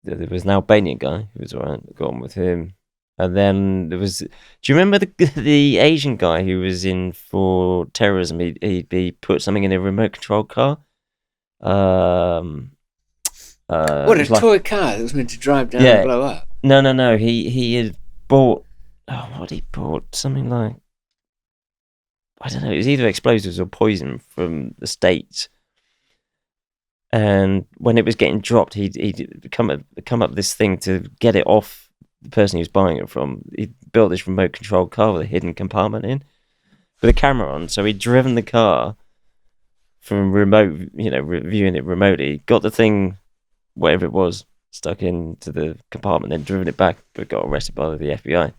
there was an Albanian guy who was around, got on with him. And then there was, do you remember the Asian guy who was in for terrorism? He put something in a remote control car. What, a toy car that was meant to drive down and blow up? No. He had bought, what he bought? Something like, I don't know, it was either explosives or poison from the States. And when it was getting dropped, he'd come up with this thing to get it off the person he was buying it from. He built this remote control car with a hidden compartment in, with a camera on. So he'd driven the car from remote, reviewing it remotely, got the thing, whatever it was, stuck into the compartment, then driven it back, but got arrested by the FBI.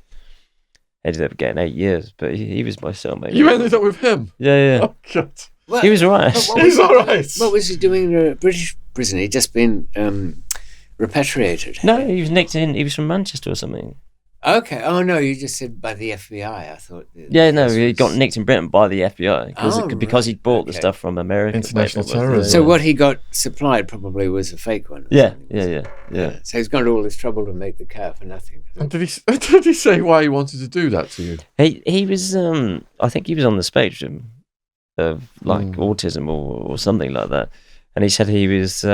Ended up getting 8 years, but he was my cellmate. You ended up with him? Yeah. Oh, God. He was alright. He's alright. What was he doing in a British prison? He'd just been repatriated. No, he was nicked in. He was from Manchester or something. Okay. Oh no, you just said by the FBI. I thought. He got nicked in Britain by the FBI because he'd bought the stuff from America. International terrorism. So what he got supplied probably was a fake one. Yeah. So he's gone to all this trouble to make the car for nothing. And did he say why he wanted to do that to you? He was. I think he was on the spectrum of autism or something like that, and he said he was.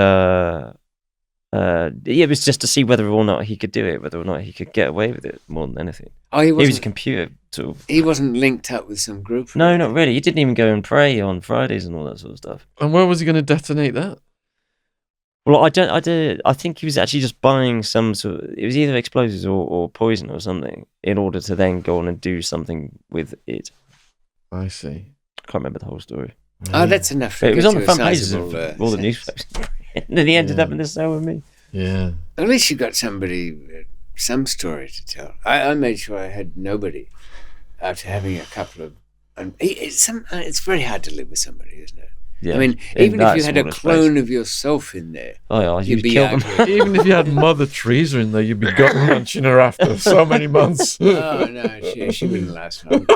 It was just to see whether or not he could do it, whether or not he could get away with it more than anything. Oh, he was a computer sort of. He wasn't linked up with some group. No, not really. He didn't even go and pray on Fridays and all that sort of stuff. And where was he going to detonate that? Well, I think he was actually just buying some sort of, it was either explosives or poison or something in order to then go on and do something with it. I see. I can't remember the whole story. Oh, that's enough. It was on the front pages of all the newspapers. And then he ended up in the cell with me. Yeah. At least you got somebody, some story to tell. I made sure I had nobody after having a couple of. It's very hard to live with somebody, isn't it? Yeah. I mean, even if you had a clone of yourself in there, you'd kill them. Even if you had Mother Teresa in there, you'd be gut punching her after so many months. Oh no, she wouldn't last long.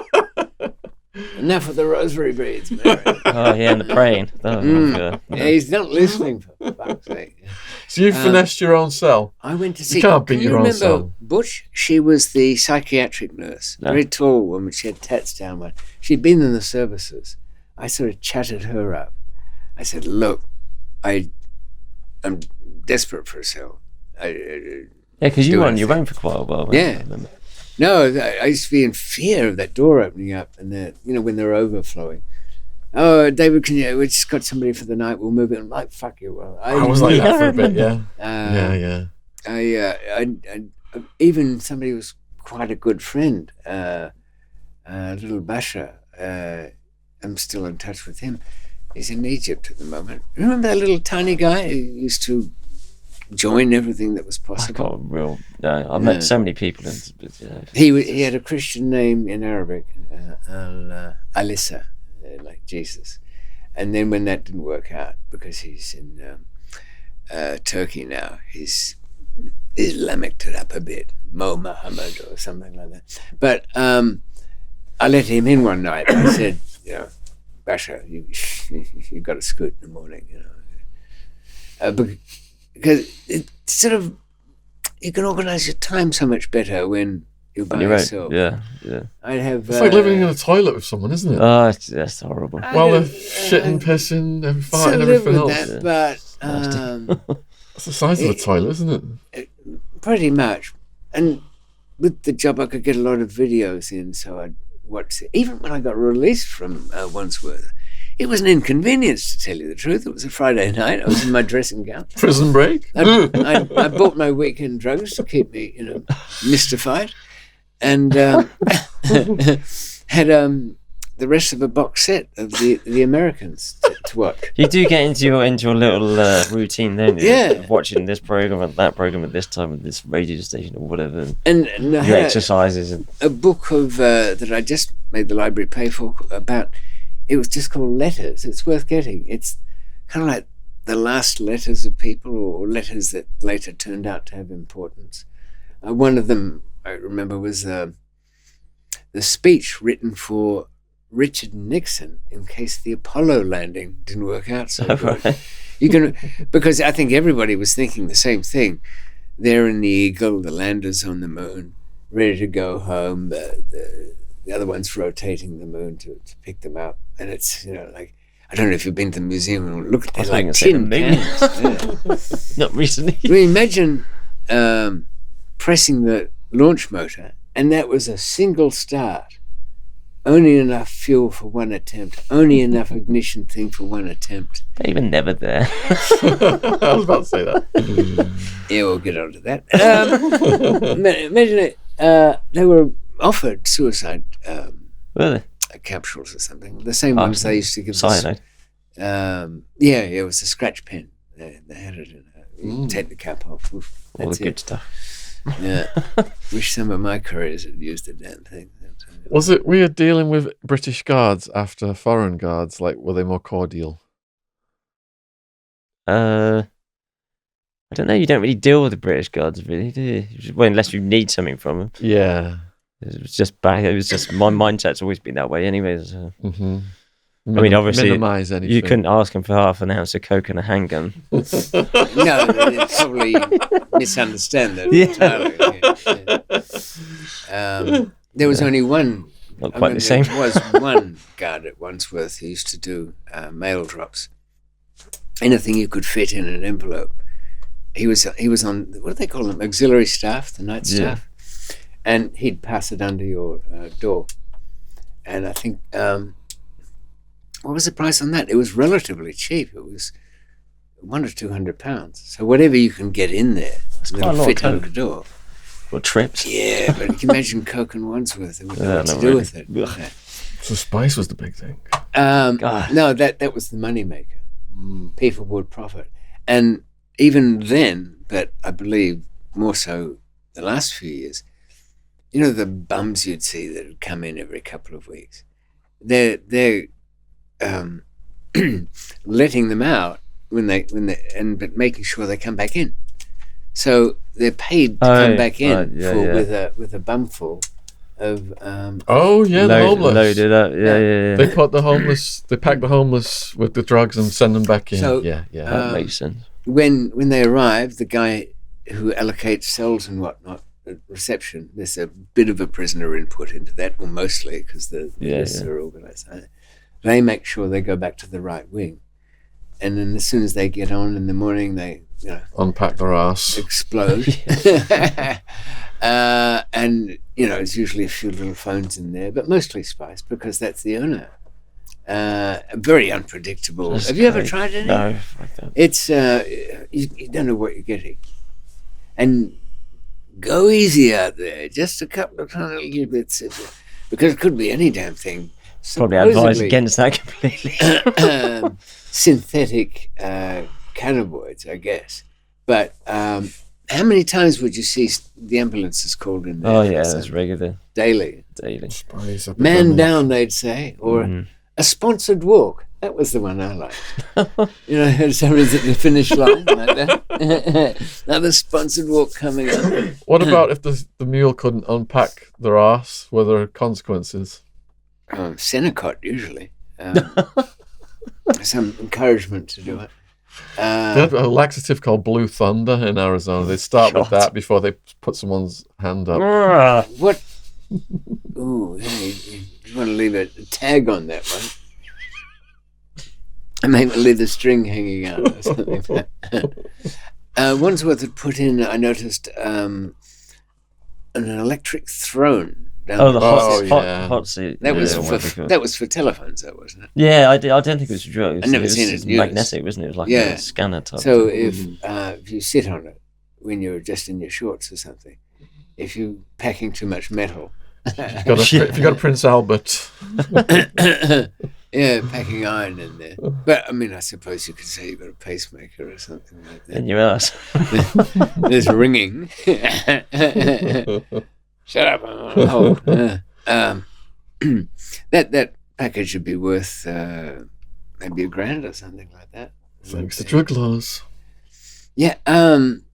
Enough of the rosary beads, Mary. And the praying. Yeah, he's not listening, for fuck's sake. So you finessed your own cell? I went to see... You can't beat your own cell. Remember Butch? She was the psychiatric nurse. No. Very tall woman. She had tats down one. She'd been in the services. I sort of chatted her up. I said, look, I'm desperate for a cell. Because you were on your own for quite a while. Yeah. No, I used to be in fear of that door opening up and when they're overflowing. Oh, David, we just got somebody for the night. We'll move it. I'm like, fuck you. Well, I was like that for a bit, yeah. Even somebody who was quite a good friend, little Basha. I'm still in touch with him. He's in Egypt at the moment. Remember that little tiny guy who used to join everything that was possible? I met so many people. He had a Christian name in Arabic, Alissa, like Jesus. And then when that didn't work out, because he's in Turkey now, he's Islamic it up a bit, Mo Muhammad or something like that. But I let him in one night. I said, Basha, you got to scoot in the morning, because it sort of, you can organise your time so much better when you're by yourself. Yeah. I'd have. It's like living in a toilet with someone, isn't it? Oh, that's horrible. Well, they're shitting, pissing, and farting, and everything else. That, but that's the size of a toilet, isn't it? Pretty much. And with the job, I could get a lot of videos in, so I'd watch it. Even when I got released from Wandsworth, it was an inconvenience, to tell you the truth. It was a Friday night. I was in my dressing gown. Prison break. I bought my weekend drugs to keep me, mystified, and had the rest of a box set of the Americans to watch. You do get into your little routine, don't you? Yeah. Of watching this program and that program at this time at this radio station or whatever. And I Your had exercises. And a book of that I just made the library pay for about. It was just called Letters. It's worth getting. It's kind of like the last letters of people, or letters that later turned out to have importance. One of them I remember was the speech written for Richard Nixon in case the Apollo landing didn't work out so good. Right. Because I think everybody was thinking the same thing. They're in the Eagle, the landers on the moon, ready to go home. The other one's rotating the moon to pick them up, and it's like, I don't know if you've been to the museum and look at like tin cans. Yeah. Not recently. We imagine pressing the launch motor, and that was a single start. Only enough fuel for one attempt. Only enough ignition thing for one attempt. They were never there. I was about to say that. Yeah, we'll get on to that. Imagine it. They were offered suicide Really? capsules or something. The same ones they used to give cyanide. Yeah, it was a scratch pen. They had it in you take the cap off. Oof, All that's the good it. stuff. Yeah. Wish some of my couriers had used the damn thing. Was it weird dealing with British guards after foreign guards? Like, were they more cordial? I don't know. You don't really deal with the British guards, really, do you? Well, unless you need something from them. Yeah. It was just back. It was just my mindset's always been that way, anyways. So. Mm-hmm. I mean, obviously, minimize anything. you couldn't ask them for half an ounce of coke and a handgun. No, they probably misunderstand that entirely. There was only one. Not quite the same. There was one guard at Wandsworth who used to do mail drops. Anything you could fit in an envelope. He was on, what do they call them? Auxiliary staff, the night staff. And he'd pass it under your door. And I think, what was the price on that? It was relatively cheap. It was £100 or £200. So whatever you can get in there, quite a lot fit of under the door. Or trips. Yeah, but you can imagine Coke and Wandsworth. They wouldn't know what to do with it. Yeah. So spice was the big thing. No, that was the money maker. People would profit. And even then, but I believe more so the last few years, the bums you'd see that would come in every couple of weeks, they're letting them out but making sure they come back in. So they're paid to come back in with a bumful of the homeless loaded up. Yeah. They put they pack the homeless with the drugs and send them back in. So, That makes sense. When they arrive, the guy who allocates cells and whatnot at reception, there's a bit of a prisoner input into that, or mostly because the lists are organised. They make sure they go back to the right wing, and then as soon as they get on in the morning, they unpack their ass, explode. And it's usually a few little phones in there, but mostly spice because that's the owner. Very unpredictable. That's Have you ever great. tried it? No, like that. It's you don't know what you're getting, and go easy out there. Just a couple of tiny little bits, because it could be any damn thing. Probably advise Supposedly, against that completely. synthetic cannabinoids, I guess. But how many times would you see the ambulances called in there? Oh yeah, that's regular. Daily. spice Man epidemic. down, they'd say, or a sponsored walk. That was the one I liked. Somebody's at the finish line like that. Another sponsored walk coming up. What about if the mule couldn't unpack their ass? Were there consequences? Senecot, usually. Some encouragement to do it. They had a laxative called Blue Thunder in Arizona. They start with that before they put someone's hand up. What? Ooh, you want to leave a tag on that one? I might leave the string hanging out or something. Wandsworth had put in, I noticed, an electric throne. Oh, the yeah. hot seat. That was wonderful. that was for telephones, though, wasn't it? Yeah, I don't think it was for drugs. I've never It was seen it used. magnetic, wasn't it? It was like a scanner type. So thing. if you sit on it when you're just in your shorts or something, if you're packing too much metal, If you got a Prince Albert. Yeah, packing iron in there. But, I mean, I suppose you could say you've got a pacemaker or something like that. In your ass. There's ringing. Shut up. Oh, that package should be worth maybe $1,000 or something like that. Thanks to drug laws. Yeah, and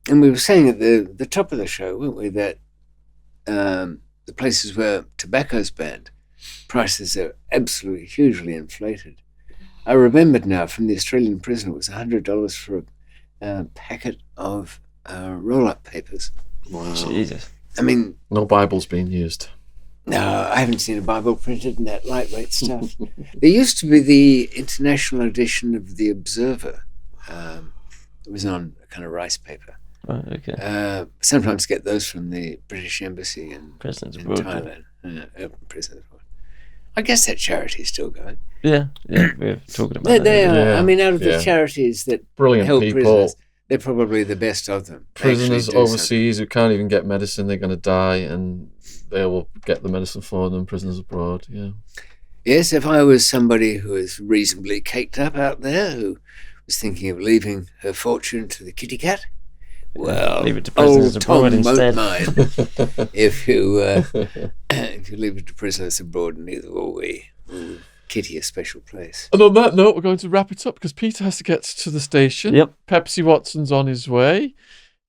we were saying at the top of the show, weren't we, that the places where tobacco's banned, prices are absolutely hugely inflated. I remembered now from the Australian prison, it was $100 for a packet of roll-up papers. Wow. Jesus. I mean... No Bible's being used. No, I haven't seen a Bible printed in that lightweight stuff. There used to be the international edition of The Observer. It was on a kind of rice paper. Right, okay. Sometimes get those from the British Embassy in Thailand. Prisons. I guess that charity's still going. Yeah, we're talking about that. They are. Yeah. I mean, out of the charities that Brilliant help people. prisoners, they're probably the best of them. Prisoners Actually do overseas who can't even get medicine, they're going to die, and they will get the medicine for them. Prisoners abroad, yeah. Yes, if I was somebody who is reasonably caked up out there, who was thinking of leaving her fortune to the kitty cat, well, leave it to prisoners old Tom abroad instead. won't mind if you leave it to prisoners abroad, neither will we. We'll kitty a special place. And on that note, we're going to wrap it up because Peter has to get to the station. Yep. Pepsi Watson's on his way.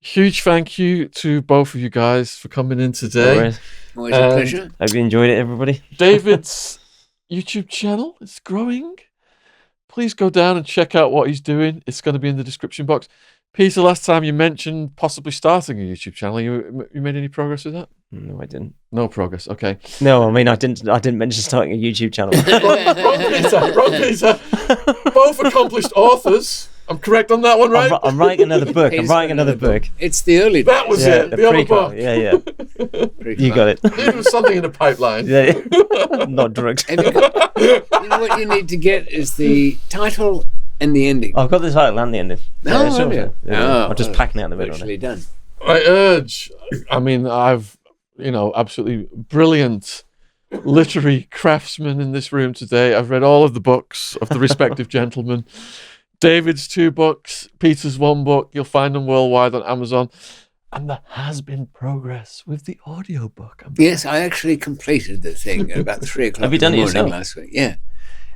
Huge thank you to both of you guys for coming in today. Always. Always a pleasure. Hope you enjoyed it, everybody. David's YouTube channel is growing. Please go down and check out what he's doing. It's going to be in the description box. Peter, last time you mentioned possibly starting a YouTube channel. You made any progress with that? No, I didn't. No progress. Okay. No, I mean I didn't mention starting a YouTube channel. Wrong, Peter. Both accomplished authors. I'm correct on that one, right? I'm writing another book. I'm writing another book. It's the early days. That was it. The other book. Yeah. You got it. There was something in the pipeline. Yeah. Not drugs. You know what you need to get is the title and the ending. I've got the title and the ending. No, it's have you? I'm just packing it in the middle. Actually done. I've absolutely brilliant literary craftsmen in this room today. I've read all of the books of the respective gentlemen. David's 2 books, Peter's 1 book. You'll find them worldwide on Amazon. And there has been progress with the audiobook. Yes, I actually completed the thing at about 3 o'clock Have you done in it the morning yourself? last week. Yeah.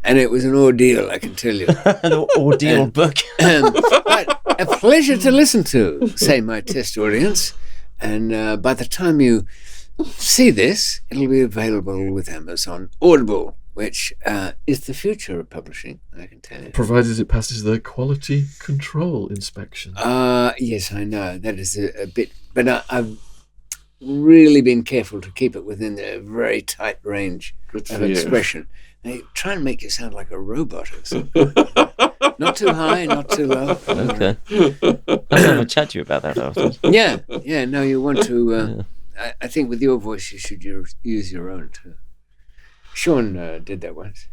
And it was an ordeal, I can tell you. An ordeal book. But a pleasure to listen to, say my test audience. And by the time you see this, it'll be available with Amazon Audible, which is the future of publishing, I can tell you. Provided it passes the quality control inspection. Yes, I know. That is a bit... But I've really been careful to keep it within a very tight range of expression. They try and make you sound like a robot or something. Not too high, not too low. Okay. I'll have a chat to you about that afterwards. Yeah. No, you want to... I think with your voice, you should use your own too. Shaun did that once.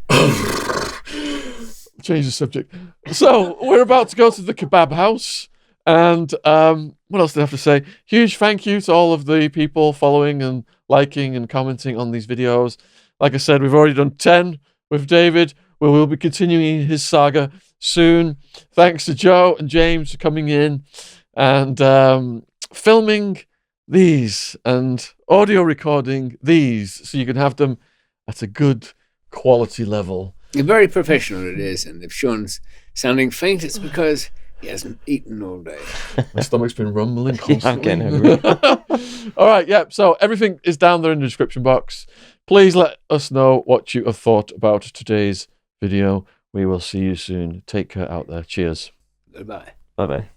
Change the subject. So we're about to go to the kebab house. And what else do I have to say? Huge thank you to all of the people following and liking and commenting on these videos. Like I said, we've already done 10 with David. We will be continuing his saga soon. Thanks to Joe and James for coming in and filming these and audio recording these so you can have them at a good quality level. Very professional it is. And if Shaun's sounding faint, it's because he hasn't eaten all day. My stomach's been rumbling constantly. I'm getting hungry. All right, yeah. So everything is down there in the description box. Please let us know what you have thought about today's video. We will see you soon. Take care out there. Cheers. Goodbye. Bye-bye.